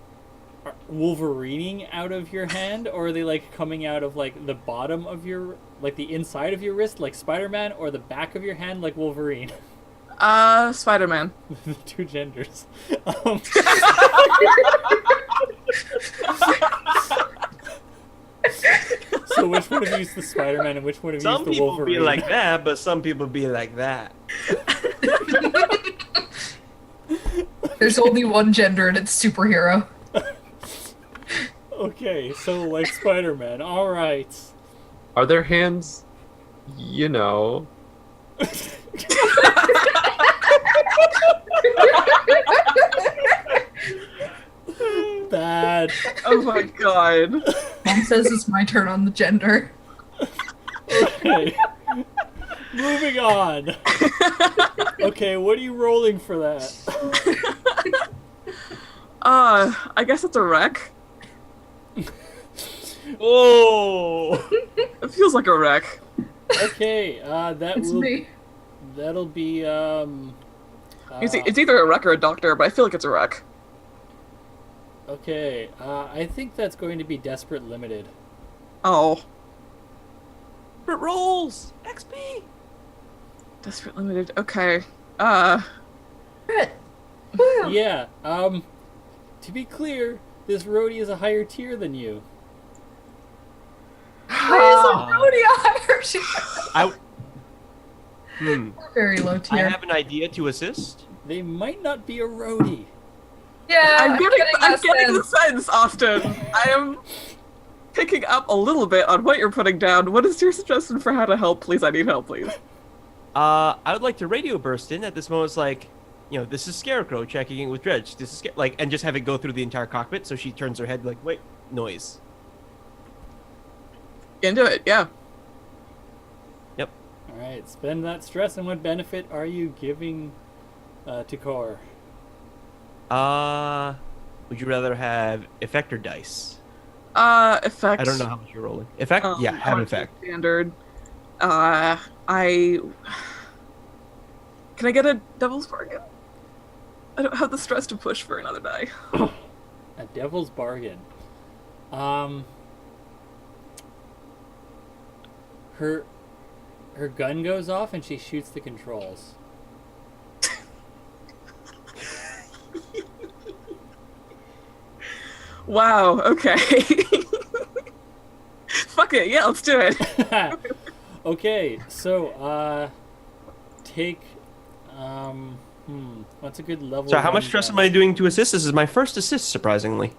Wolverining out of your hand, or are they like coming out of like the bottom of your, like the inside of your wrist, like Spider-Man, or the back of your hand, like Wolverine? Spider-Man. The two genders. So which one of you is the Spider-Man and which one of you is Some the people Wolverine? be like that, but some people be like that. There's only one gender and it's superhero. Okay, so like Spider-Man. All right. Are their hands, you know? Bad. Oh my god. Mom says it's my turn on the gender. Okay. Moving on. Okay, what are you rolling for that? I guess it's a wreck. Oh! It feels like a wreck. Okay, It's me. that'll be It's either a wreck or a doctor, but I feel like it's a wreck. okay. I think that's going to be Desperate Limited. Oh. It rolls! XP! Desperate Limited. Okay. Crit. Woo. Yeah. To be clear, this roadie is a higher tier than you. Why is a roadie higher tier? I... Hmm. Very low I tier. have an idea to assist. They might not be a roadie. Yeah, I'm getting that the sense, Austin. I am picking up a little bit on what you're putting down. What is your suggestion for how to help, please? I need help, please. I would like to radio burst in at this moment. It's like, you know, this is Scarecrow checking in with Dredge. This is like, and just have it go through the entire cockpit. So she turns her head like, wait, noise. Into it, yeah. Yep. All right. Spend that stress, and what benefit are you giving to Core? Would you rather have effect or dice? Effect. I don't know how much you're rolling. Effect? Yeah, have on effect. Standard. Can I get a devil's bargain? I don't have the stress to push for another die. A devil's bargain. Her gun goes off and she shoots the controls. Wow, okay. Fuck it, yeah, let's do it. Okay, so take what's a good level? So how much one stress gun? am I doing to assist? This is my first assist, surprisingly.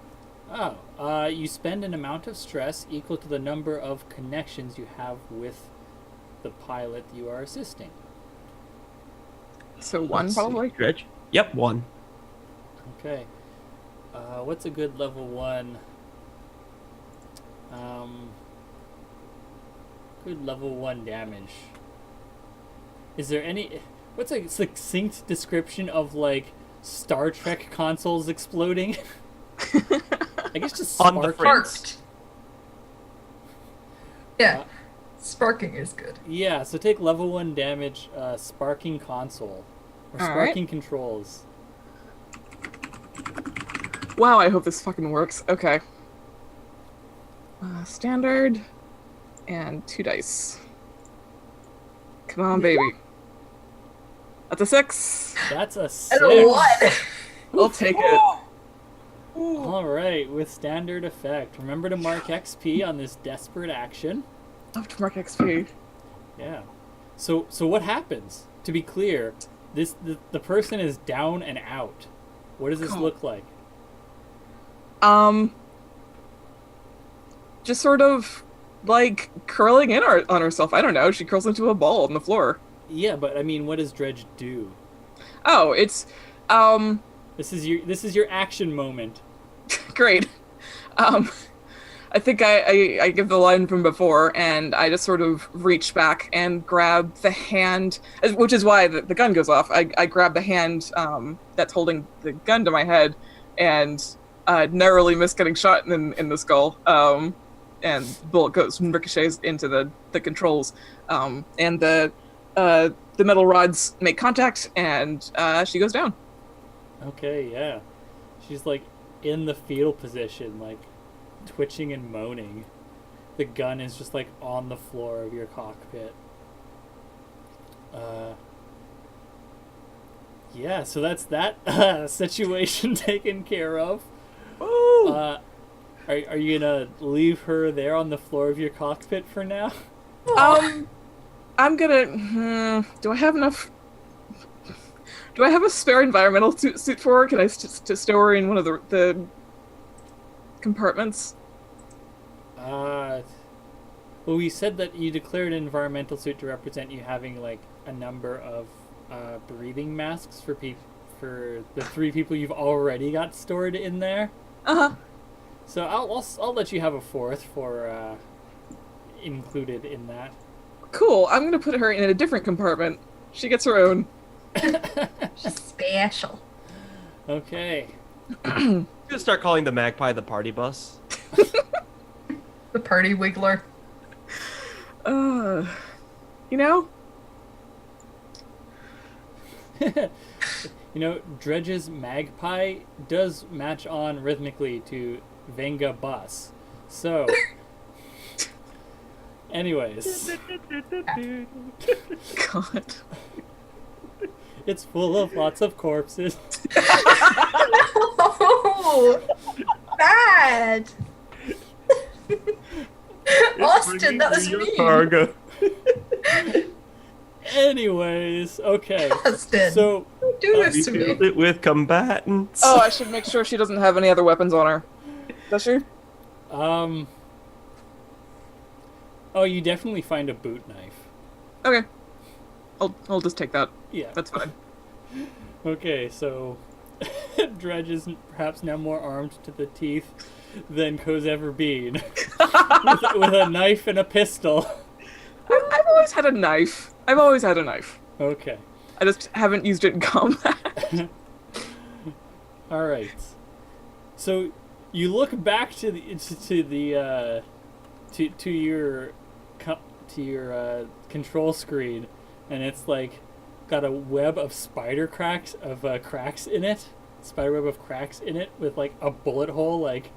Oh, you spend an amount of stress equal to the number of connections you have with the pilot you are assisting. So one, Let's see. probably? Dredge? Yep, one. Okay. What's a good level 1? Good level 1 damage. Is there any... What's a succinct description of, like, Star Trek consoles exploding? I guess just On the sparking. Sparked. Yeah. Sparking is good. Yeah, so take level 1 damage, sparking console. Or All sparking controls. Wow, I hope this fucking works. Okay. Standard. And 2 dice. Come on, baby. That's a 6. That's a 6. And a 1. I'll take it. Alright, with standard effect. Remember to mark XP on this desperate action. Up to mark XP. Yeah. So what happens? To be clear, the person is down and out. What does this Cool. look like? Just sort of like curling in on herself. I don't know. She curls into a ball on the floor. Yeah, but I mean, what does Dredge do? Oh, it's This is your action moment. great. I think I give the line from before, and I just sort of reach back and grab the hand, which is why the gun goes off. I grab the hand that's holding the gun to my head, and narrowly miss getting shot in the skull. And the bullet goes and ricochets into the controls, and the metal rods make contact, and she goes down. Okay, yeah. She's like in the fetal position, like twitching and moaning. The gun is just like on the floor of your cockpit. Yeah, so that's that situation taken care of. Woo! Are you gonna leave her there on the floor of your cockpit for now? I'm gonna. Do I have enough? Do I have a spare environmental suit for her? Can I to stow her in one of the compartments? Well, we said that you declared an environmental suit to represent you having like a number of breathing masks for the 3 people you've already got stored in there. Uh-huh. So I'll let you have a 4th for included in that. Cool. I'm gonna put her in a different compartment. She gets her own. She's special. Okay. I'm gonna start calling the Magpie the party bus. The party wiggler. You know? You know, Dredge's Magpie does match on rhythmically to Venga Bus. So, anyways, God. it's full of lots of corpses. No! Bad! Austin, that was me! Cargo. Anyways, okay. Austin, So, don't do this to Filled me. it with combatants. Oh, I should make sure she doesn't have any other weapons on her. Does she? oh, you definitely find a boot knife. Okay. I'll just take that. Yeah. That's fine. Okay, so Dredge is perhaps now more armed to the teeth than Ko's ever been, with a knife and a pistol. I've always had a knife. I've always had a knife. Okay. I just haven't used it in combat. All right. So you look back to your control screen, and it's like got a web of cracks in it. Spider web of cracks in it with like a bullet hole like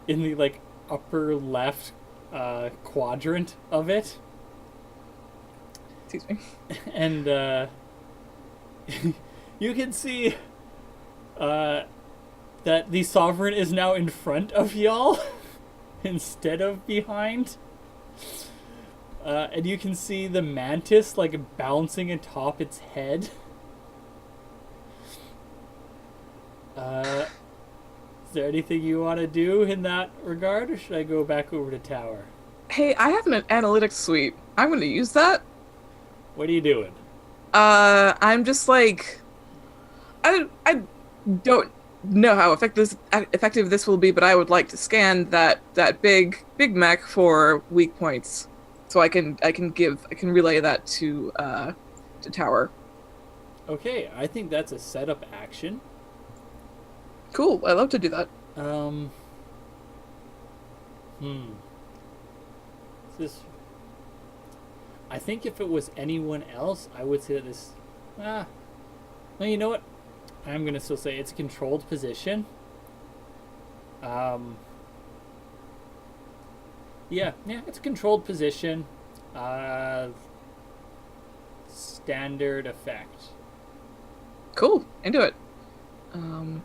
in the like upper left quadrant of it. Excuse me. And you can see that the Sovereign is now in front of y'all instead of behind. And you can see the Mantis like bouncing atop its head. Is there anything you want to do in that regard, or should I go back over to tower? Hey, I have an analytics suite. I'm going to use that. What are you doing? I'm just like, I don't know how effective this will be, but I would like to scan that big mech for weak points, so I can relay that to Tower. Okay, I think that's a setup action. Cool. I love to do that. This. I think if it was anyone else, I would say that this. Well, you know what? I'm gonna still say it's a controlled position. Yeah, it's a controlled position. Standard effect. Cool. Into it. I'm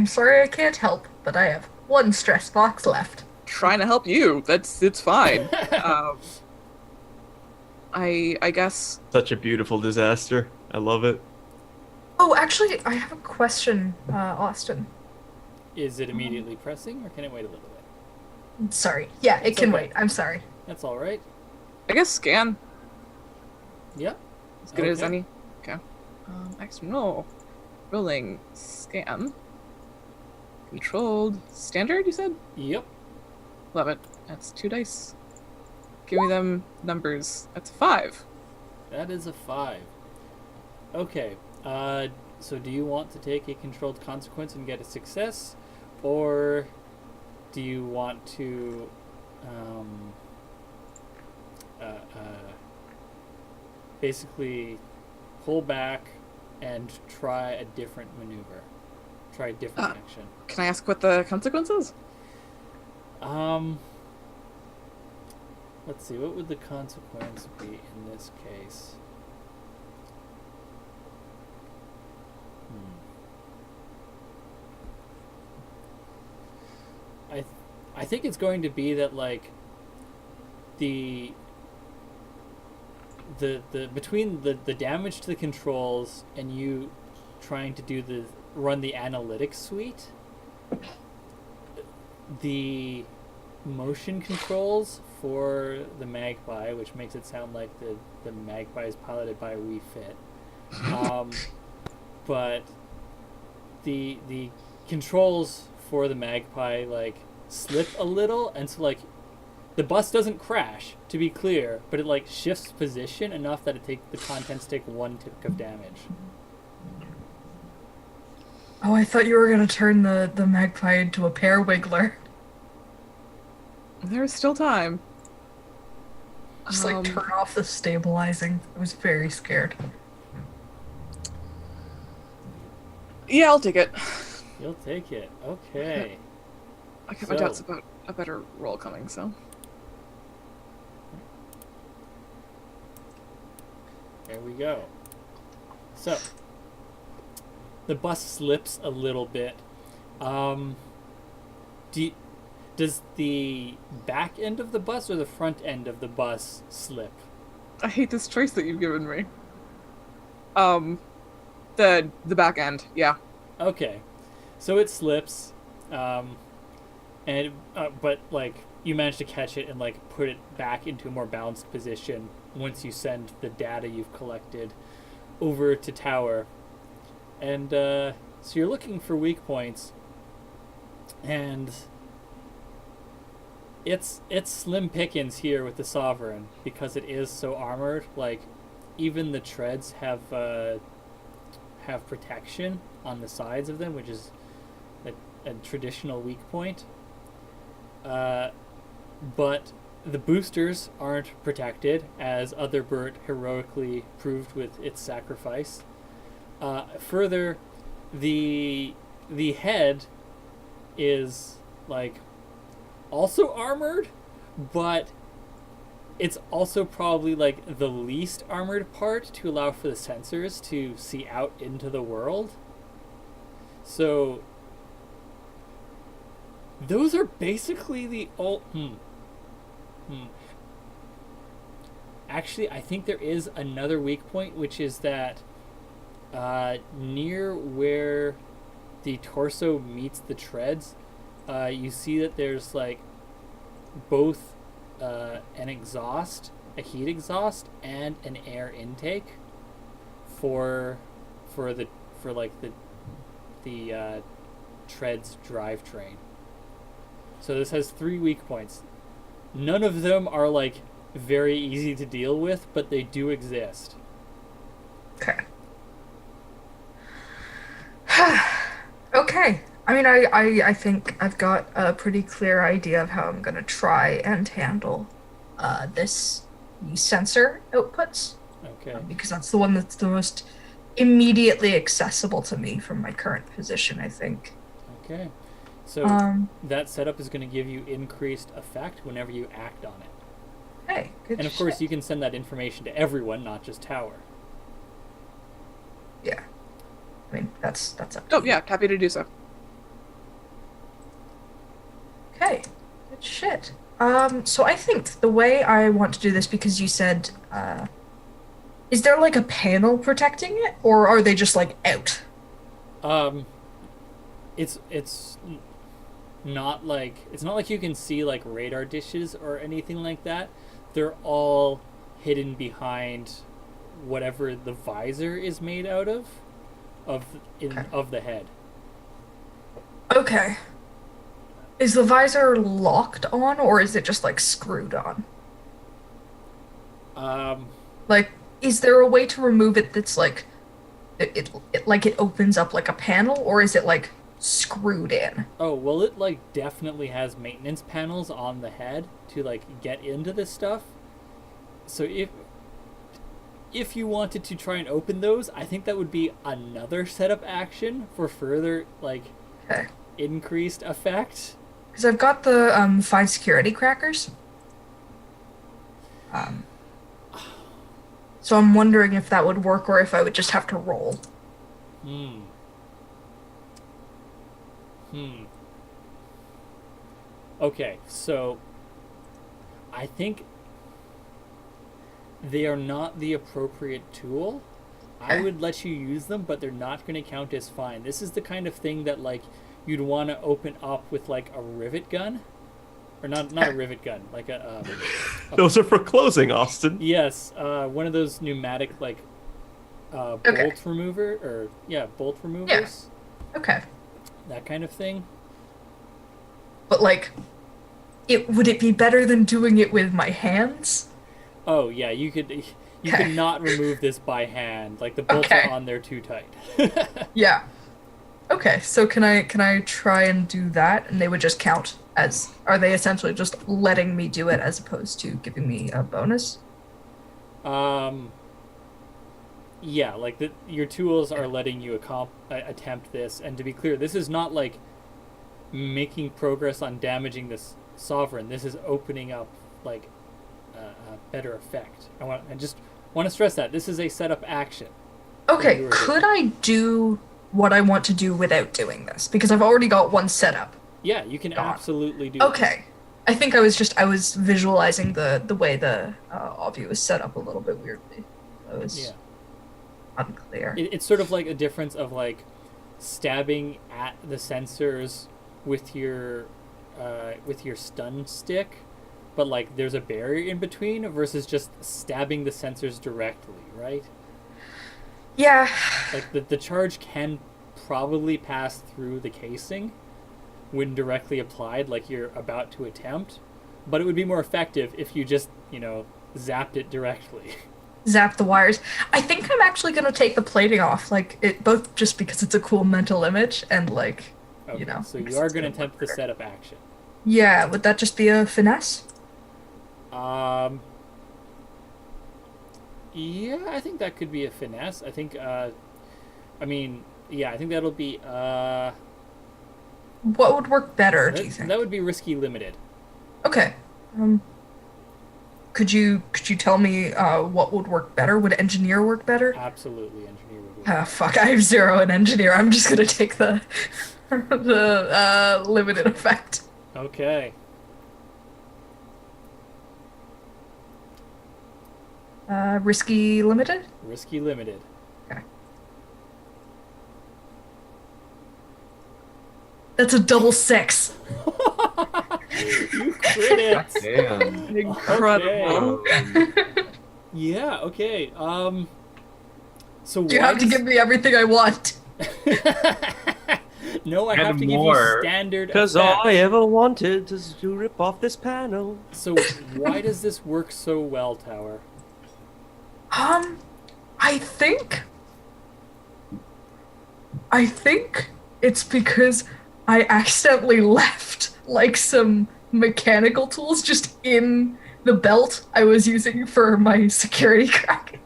sorry I can't help, but I have one stress box left. Trying to help you. It's fine. I guess. Such a beautiful disaster. I love it. Oh, actually, I have a question, Austin. Is it immediately pressing, or can it wait a little bit? Sorry. Yeah, it It's can okay. wait. I'm sorry. That's all right. I guess scan. Yeah. As good as Okay. any. Okay. No. Rolling scan. Controlled standard. You said. Yep. Love it. That's 2 dice. Give me them numbers. That's 5. That is a 5. Okay. So do you want to take a controlled consequence and get a success, or do you want to basically pull back and try a different maneuver, try a different action? Can I ask what the consequence is? Let's see. What would the consequence be in this case? I think it's going to be that, like, the between the damage to the controls and you trying to run the analytics suite, the motion controls for the Magpie, which makes it sound like the Magpie is piloted by a Wii Fit, but the controls for the Magpie, like, slip a little, and so, like, the bus doesn't crash, to be clear, but it, like, shifts position enough that the contents take 1 tick of damage. Oh, I thought you were gonna turn the magpie into a pear wiggler. There's still time. Just like turn off the stabilizing. I was very scared. Yeah, I'll take it. You'll take it. Okay. I got my doubts about a better roll coming, so. There we go. So, the bus slips a little bit. Does the back end of the bus or the front end of the bus slip? I hate this choice that you've given me. The back end, yeah. Okay, so it slips, but like you manage to catch it and like put it back into a more balanced position once you send the data you've collected over to Tower, and so you're looking for weak points, and it's slim pickings here with the Sovereign because it is so armored. Like, even the treads have protection on the sides of them, which is a traditional weak point. But the boosters aren't protected, as Otherbert heroically proved with its sacrifice. Further, the head is like also armored, but it's also probably like the least armored part to allow for the sensors to see out into the world. So those are basically the old. Actually, I think there is another weak point, which is that near where the torso meets the treads, you see that there's like both an exhaust, a heat exhaust, and an air intake for treads drivetrain. So this has 3 weak points. None of them are like very easy to deal with, but they do exist. Okay. Okay. I mean, I think I've got a pretty clear idea of how I'm gonna try and handle these sensor outputs. Okay. Because that's the one that's the most immediately accessible to me from my current position, I think. Okay. So that setup is going to give you increased effect whenever you act on it. Hey, good And of course, shit. you can send that information to everyone, not just Tower. Yeah. I mean, that's up to Oh, you. yeah, happy to do so. Okay. Good shit. So I think the way I want to do this, because you said, is there like a panel protecting it, or are they just like out? It's not like you can see like radar dishes or anything like that. They're all hidden behind whatever the visor is made out of the head. Okay. Is the visor locked on, or is it just like screwed on? Like, is there a way to remove it that's like it like it opens up like a panel, or is it like screwed in? Oh, well, it like definitely has maintenance panels on the head to like get into this stuff. So if you wanted to try and open those, I think that would be another setup action for further like Okay. increased effect. Because I've got the 5 security crackers. So I'm wondering if that would work, or if I would just have to roll. Okay, so I think they are not the appropriate tool. I would let you use them, but they're not going to count as fine. This is the kind of thing that like you'd want to open up with like a rivet gun, or not a rivet gun, like a Those are for closing, Austin. yes, one of those pneumatic like bolt remover, or bolt removers, Okay. that kind of thing. But like, would it be better than doing it with my hands? Oh yeah, you could not remove this by hand. Like the bolts Okay. are on there too tight. Yeah. Okay, so can I try and do that, and they would just count as, are they essentially just letting me do it as opposed to giving me a bonus? Yeah, like your tools are letting you attempt this, and to be clear, this is not like making progress on damaging this sovereign. This is opening up like a better effect. I just want to stress that this is a setup action. Okay, You were could I do what I want to do without doing this? Because I've already got one set up. Yeah, you can absolutely do Okay. I think I was visualizing the way the obby was set up a little bit weirdly. It was unclear. It's sort of like a difference of like stabbing at the sensors with your stun stick, but like there's a barrier in between, versus just stabbing the sensors directly, right? Yeah. Like the charge can probably pass through the casing when directly applied, like you're about to attempt, but it would be more effective if you just, zapped it directly. Zap the wires. I think I'm actually gonna take the plating off, like it both just because it's a cool mental image and like Okay, so because you are it's going to gonna attempt work the better. setup action. Yeah, would that just be a finesse? Yeah, I think that could be a finesse. I think, I think that'll be, What would work better, do you think? that would be risky limited. Okay. Could you tell me what would work better? Would engineer work better? Absolutely, engineer would work. Ah, fuck, I have 0 in engineer. I'm just gonna take the the limited effect. Okay. Risky limited? Risky limited. Okay. That's a double 6. You crit it! Damn. Incredible. Yeah, okay. So You have to give me everything I want. No, I And have to give more. you standard Because all effects. I ever wanted is to rip off this panel. So why does this work so well, Tower? I think it's because I accidentally left like some mechanical tools just in the belt I was using for my security crack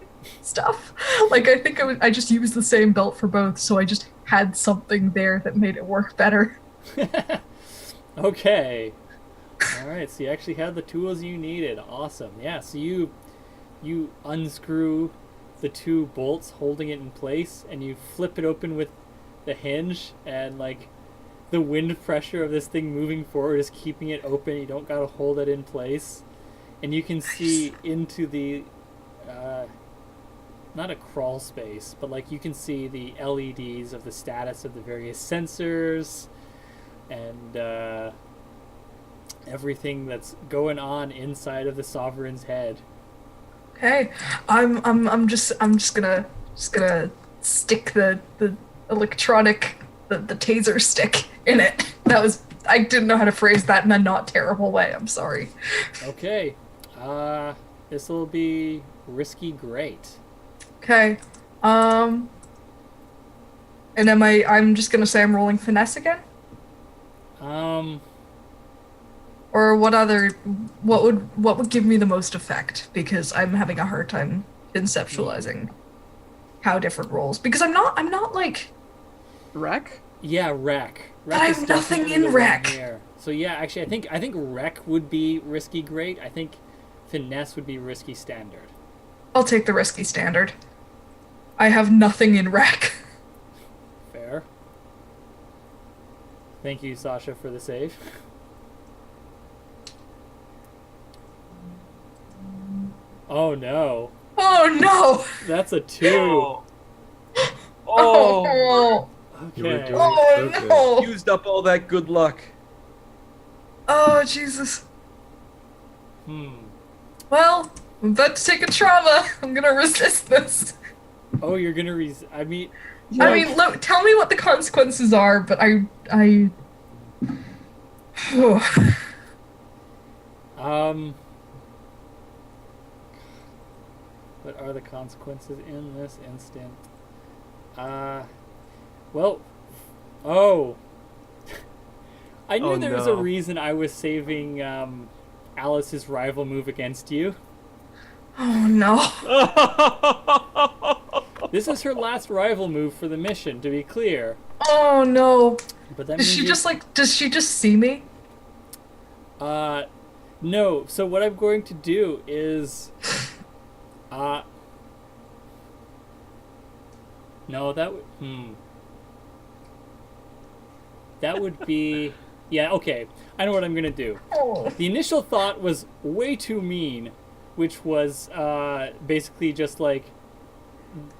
stuff. Like I think I just used the same belt for both, so I just had something there that made it work better. Okay. All right, so you actually had the tools you needed. Awesome. Yeah, so you unscrew the two bolts holding it in place, and you flip it open with the hinge, and like the wind pressure of this thing moving forward is keeping it open. You don't gotta hold it in place, and you can see into the not a crawl space, but like you can see the LEDs of the status of the various sensors and everything that's going on inside of the Sovereign's head. Okay, I'm just gonna stick the electronic the taser stick in it. I didn't know how to phrase that in a not terrible way. I'm sorry. Okay, this will be risky great. Okay, and I'm just gonna say I'm rolling finesse again. Or what would give me the most effect? Because I'm having a hard time conceptualizing how different rolls. Because I'm not like Wreck? Yeah, wreck. But I have is nothing definitely in the one wreck. here. So yeah, actually, I think wreck would be risky great. I think finesse would be risky standard. I'll take the risky standard. I have nothing in wreck. Fair. Thank you, Sasha, for the save. Oh no, Oh no! that's a 2. Oh, You were Okay. doing oh so good. no! Used up all that good luck. Oh Jesus! Well, I'm about to take a trauma. I'm gonna resist this. Oh, you're gonna I mean, I mean, tell me what the consequences are, but what are the consequences in this instant? Well, oh. I knew Oh, there was a no. reason I was saving Alice's rival move against you. Oh no! This is her last rival move for the mission, to be clear. Oh no! But that Does means she you- just does she just see me? No. So what I'm going to do is, no, that would be, yeah, okay. I know what I'm gonna do. Oh. The initial thought was way too mean, which was basically just like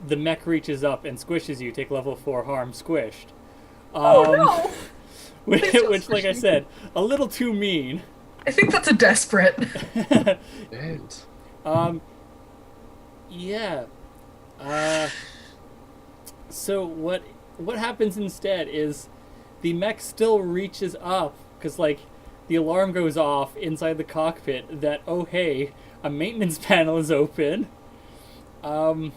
the mech reaches up and squishes you, take level 4 harm, squished. Oh no! Which, Please don't like squish I me. said, a little too mean. I think that's a desperate. And Yeah. So what happens instead is the mech still reaches up because like the alarm goes off inside the cockpit that, oh hey, a maintenance panel is open. So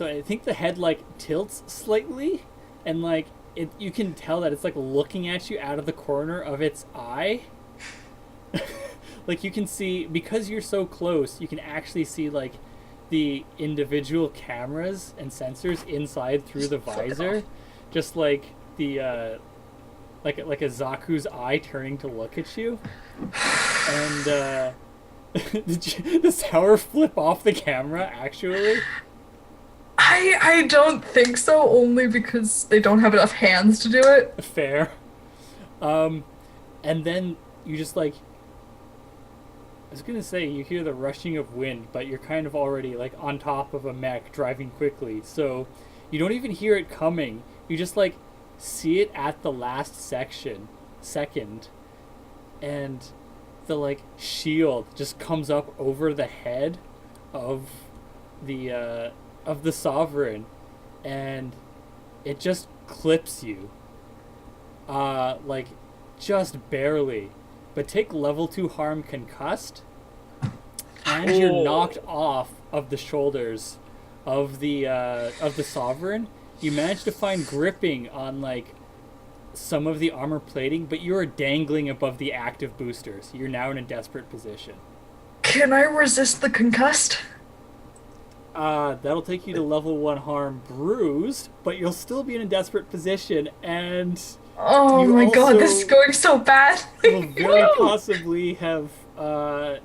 I think the head like tilts slightly, and like you can tell that it's like looking at you out of the corner of its eye. Like you can see, because you're so close, you can actually see like the individual cameras and sensors inside through the visor, just like the like a Zaku's eye turning to look at you. And does Tower flip off the camera actually? I don't think so, only because they don't have enough hands to do it. Fair. And then you just like, I was gonna say you hear the rushing of wind, but you're kind of already like on top of a mech driving quickly, so you don't even hear it coming. You just like see it at the last second, and the like shield just comes up over the head of the Sovereign, and it just clips you. like just barely. But take level 2 harm concussed, and you're knocked off of the shoulders of the Sovereign. You manage to find gripping on like some of the armor plating, but you are dangling above the active boosters. You're now in a desperate position. Can I resist the concussed? That'll take you to level 1 harm bruised, but you'll still be in a desperate position, and Oh you my god, this also is going so bad. will very possibly have maxed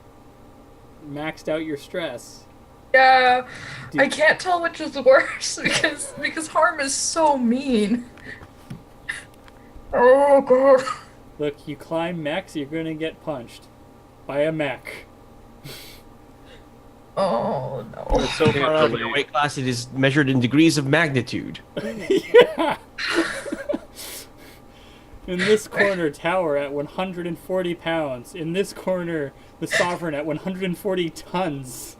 out your stress. Yeah, Do- I can't tell which is worse because harm is so mean. Oh god. Look, you climb mechs, you're gonna get punched by a mech. Oh no. So far out of your weight class, it is measured in degrees of magnitude. Yeah. In this corner, Tower at 140 pounds. In this corner, the Sovereign at 140 tons.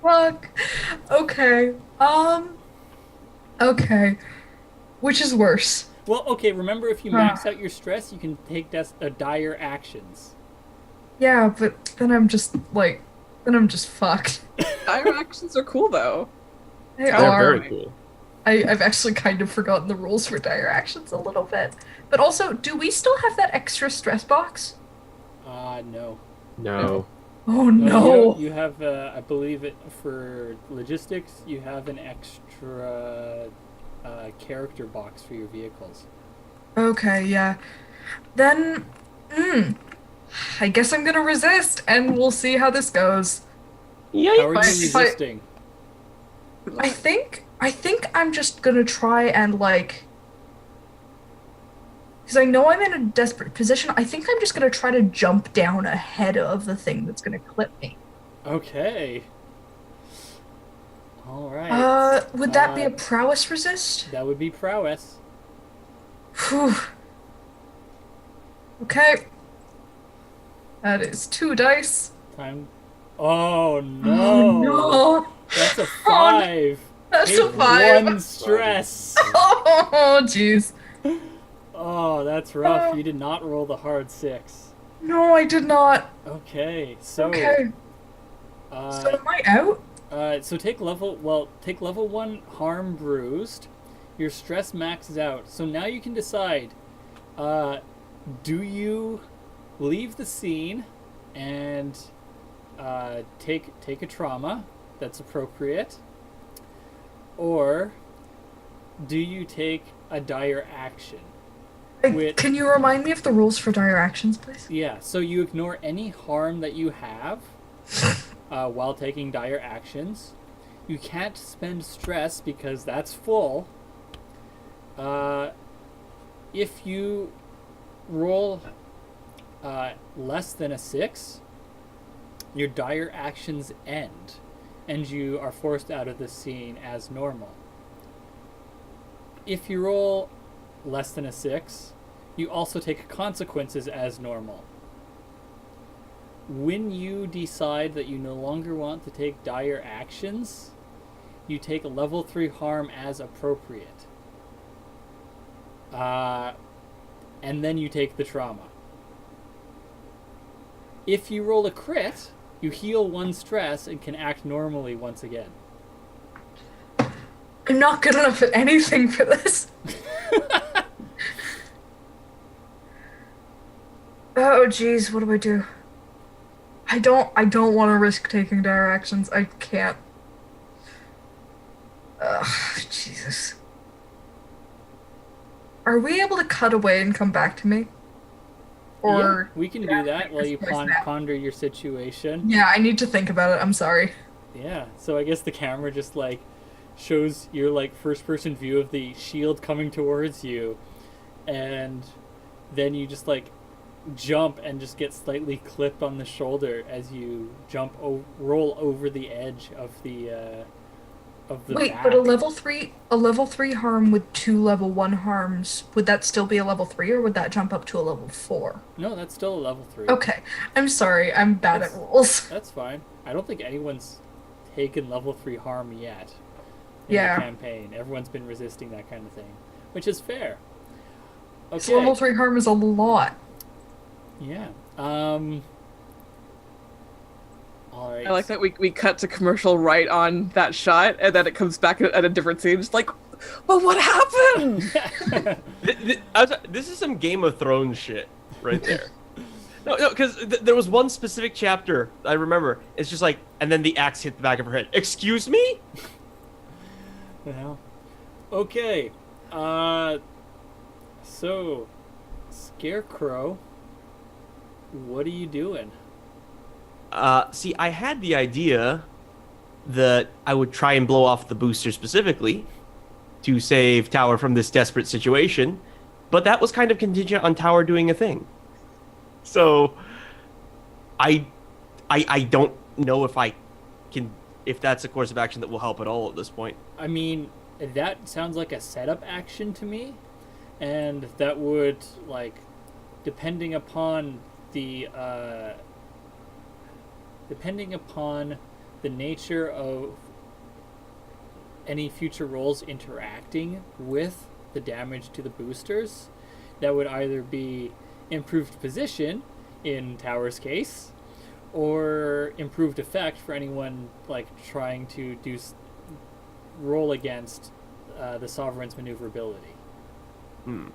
Fuck. Okay. Okay. Which is worse? Well, okay, remember if you max out your stress, you can take dire actions. Yeah, but then I'm just fucked. Dire actions are cool though. They They're are. very cool. I've actually kind of forgotten the rules for dire actions a little bit. But also, do we still have that extra stress box? No. No. Oh No, no. you have, I believe it for logistics, you have an extra character box for your vehicles. Okay, yeah. Then, I guess I'm gonna resist, and we'll see how this goes. How are you But- resisting? I think I'm just gonna try and like, because I know I'm in a desperate position. I think I'm just gonna try to jump down ahead of the thing that's gonna clip me. Okay. All right. Would that be a prowess resist? That would be prowess. Whew. Okay. That is 2 dice. Time. Oh no! Oh no! That's a 5. That's Take a 5. 1 stress. Oh jeez. Oh, that's rough. You did not roll the hard 6. No, I did not. Okay, so Okay. So am I out? so take level 1 harm bruised. Your stress maxes out. So now you can decide, do you leave the scene and take a trauma that's appropriate, or do you take a dire action? Wait. Can you remind me of the rules for dire actions, please? Yeah, so you ignore any harm that you have while taking dire actions. You can't spend stress because that's full. If you roll less than a 6, your dire actions end, and you are forced out of the scene as normal. If you roll less than a 6, you also take consequences as normal. When you decide that you no longer want to take dire actions, you take a level 3 harm as appropriate. And then you take the trauma. If you roll a crit, you heal 1 stress and can act normally once again. I'm not good enough at anything for this. Oh jeez, what do I do? I don't want to risk taking dire actions. I can't. Ugh, Jesus. Are we able to cut away and come back to me? Or yeah, we can do that while you Where's that? ponder your situation. yeah, I need to think about it. I'm sorry. Yeah, so I guess the camera just like shows your like first person view of the shield coming towards you, and then you just like jump and just get slightly clipped on the shoulder as you roll over the edge of the Wait, back. but a level 3 harm with 2 level 1 harms, would that still be a level 3 or would that jump up to a level 4? No, that's still a level 3. Okay. I'm sorry. I'm bad at rules. That's fine. I don't think anyone's taken level 3 harm yet. in Yeah. the campaign. Everyone's been resisting that kind of thing, which is fair. This Okay. level 3 harm is a lot. Yeah. All right. I like that we cut to commercial right on that shot, and then it comes back at a different scene. It's like, but what happened? This is some Game of Thrones shit right there. No, because there was one specific chapter I remember. It's just like, and then the axe hit the back of her head. Excuse me? Well, okay. So, Scarecrow, what are you doing? See, I had the idea that I would try and blow off the booster specifically to save Tower from this desperate situation, but that was kind of contingent on Tower doing a thing. So, I don't know if that's a course of action that will help at all at this point. I mean, that sounds like a setup action to me, and that would, like, depending upon the nature of any future roles interacting with the damage to the boosters, that would either be improved position in Tower's case, or improved effect for anyone like trying to roll against the Sovereign's maneuverability. Hmm.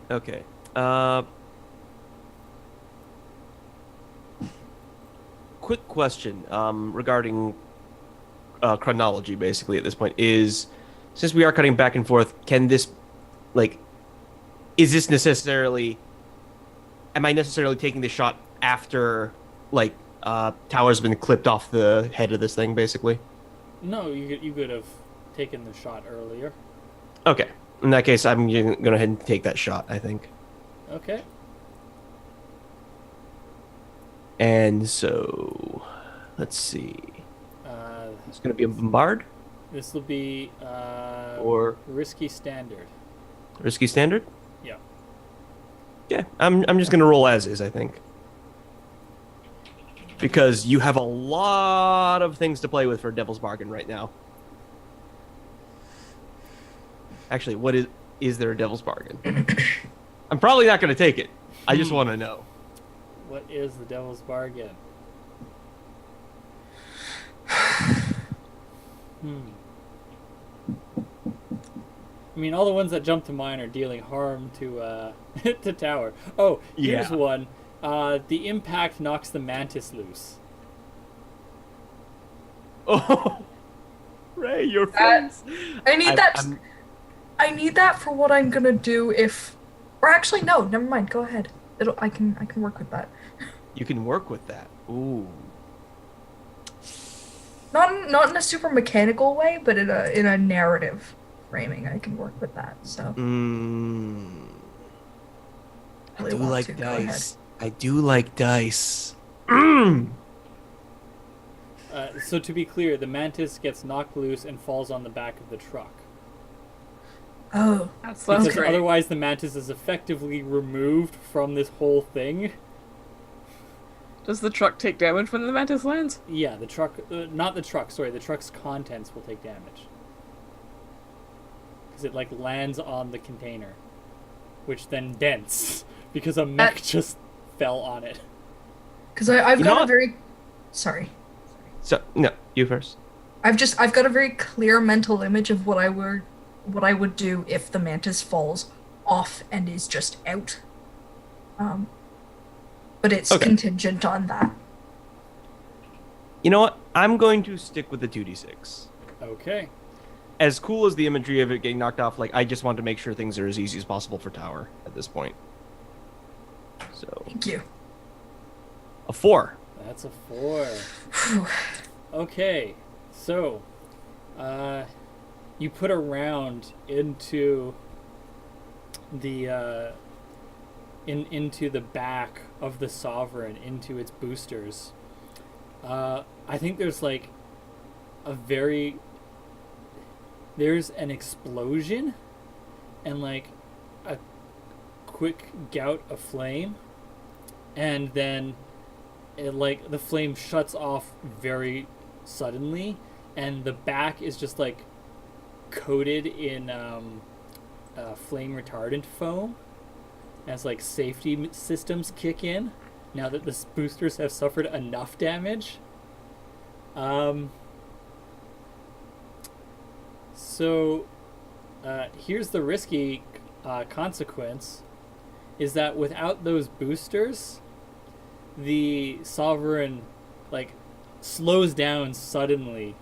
Okay. Quick question regarding chronology, basically, at this point, is since we are cutting back and forth, can this, like, is this necessarily, am I necessarily taking the shot after, like, Tower's been clipped off the head of this thing, basically? No, you could have taken the shot earlier. Okay. In that case, I'm going to go ahead and take that shot, I think. Okay. And so, let's see. It's going to be a bombard This will be or risky standard. risky standard? Yeah. Yeah, I'm just going to roll as is, I think. Because you have a lot of things to play with for Devil's Bargain right now. Actually, what is there a Devil's Bargain? I'm probably not going to take it. I just want to know. What is the Devil's Bargain? I mean, all the ones that jump to mind are dealing harm to to Tower. Oh, here's Yeah. one. The impact knocks the mantis loose. Oh, Ray, your That- face. I need that. I'm- I need that for what I'm gonna do if, or actually no, never mind. Go ahead. I can work with that. You can work with that. Ooh. Not in a super mechanical way, but in a narrative framing, I can work with that. So I really do want like to. Go ahead. dice. I do like dice. So to be clear, the mantis gets knocked loose and falls on the back of the truck. Oh, That's Because great. otherwise the mantis is effectively removed from this whole thing. Does the truck take damage when the mantis lands? Yeah, the truck, not the truck, sorry, the truck's contents will take damage. Because it, like, lands on the container. Which then dents. Because a mech just fell on it. because I've You know got a what? very, sorry. So no, you first. I've got a very clear mental image of what I would do if the mantis falls off and is just out. But it's Okay. contingent on that. You know what? I'm going to stick with the 2d6. Okay. As cool as the imagery of it getting knocked off, like I just want to make sure things are as easy as possible for Tower at this point. So Thank you. a 4. That's a 4. Okay. So, you put a round into the into the back of the Sovereign, into its boosters. I think there's like there's an explosion and like a quick gout of flame, and then like the flame shuts off very suddenly, and the back is just like coated in flame retardant foam as like safety systems kick in now that the boosters have suffered enough damage. So here's the risky consequence, is that without those boosters, the Sovereign like slows down suddenly,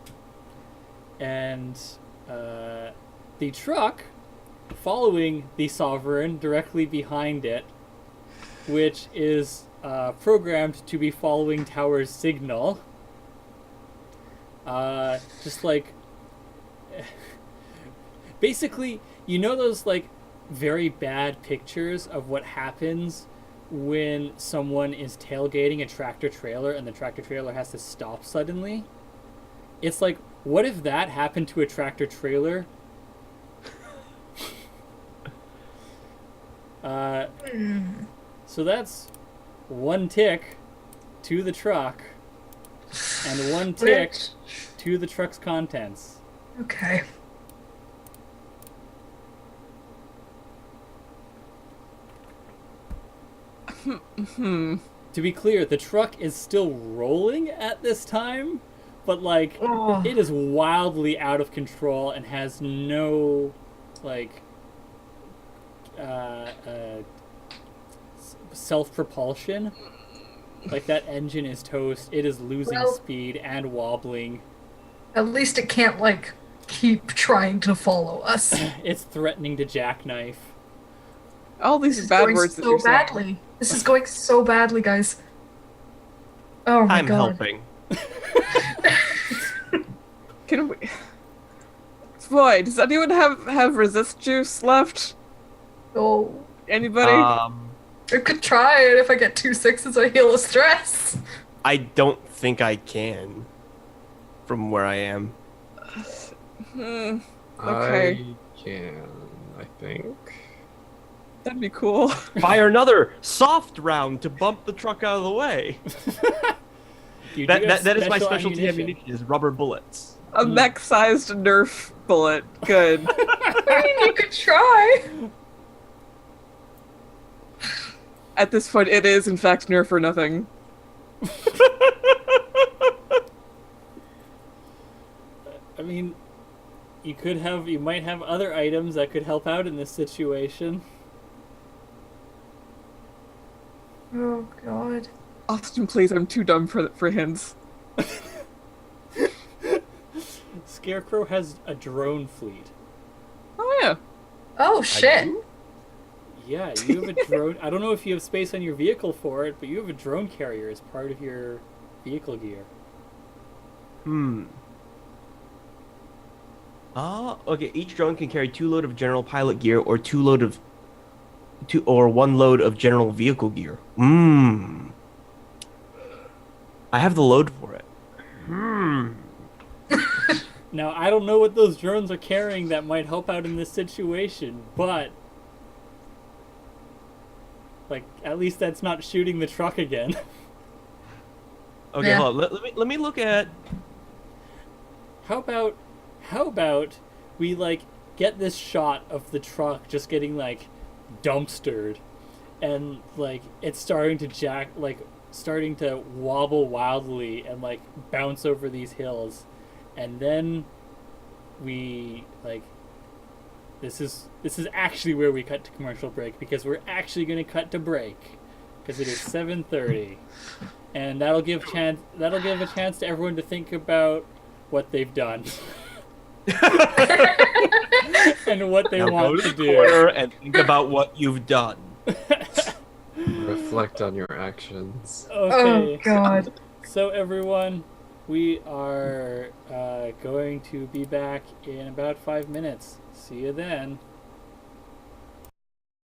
and the truck following the Sovereign directly behind it, which is programmed to be following Tower's signal, just like basically, you know those like very bad pictures of what happens when someone is tailgating a tractor trailer and the tractor trailer has to stop suddenly? It's like, what if that happened to a tractor trailer? So that's one tick to the truck and one tick to the truck's contents. Okay. To be clear, the truck is still rolling at this time, but like it is wildly out of control and has no like self-propulsion. Like that engine is toast. It is losing speed and wobbling. At least it can't like keep trying to follow us. It's threatening to jackknife. All these bad words that you're saying. This is going so badly, guys. Oh my I'm god. helping. Can we... Boy, does anyone have resist juice left? Oh. Anybody? I could try it if I get 2 6s, I heal a stress. I don't think I can. From where I am. Okay. I can, I think. That'd be cool. Fire another soft round to bump the truck out of the way. That is my specialty ammunition, is rubber bullets. A mech-sized Nerf bullet. Good. I mean, you could try. At this point, it is, in fact, Nerf or nothing. I mean, you might have other items that could help out in this situation. Oh god. Austin, please, I'm too dumb for hints. Scarecrow has a drone fleet. Oh, yeah. Oh shit. Yeah, you have a drone. I don't know if you have space on your vehicle for it, but you have a drone carrier as part of your vehicle gear. Okay, each drone can carry 2 load of general pilot gear or 1 load of general vehicle gear. I have the load for it. Now, I don't know what those drones are carrying that might help out in this situation, but like at least that's not shooting the truck again. Okay, Yeah. hold on. Let me look at. How about we like get this shot of the truck just getting like dumpstered and like it's starting to wobble wildly and like bounce over these hills, and then we like this is actually where we cut to commercial break, because we're actually going to cut to break because it is 7:30, and that'll give a chance to everyone to think about what they've done. And what they want to do. Corner and think about what you've done. Reflect on your actions. Okay. Oh god. So everyone, we are going to be back in about 5 minutes. See you then.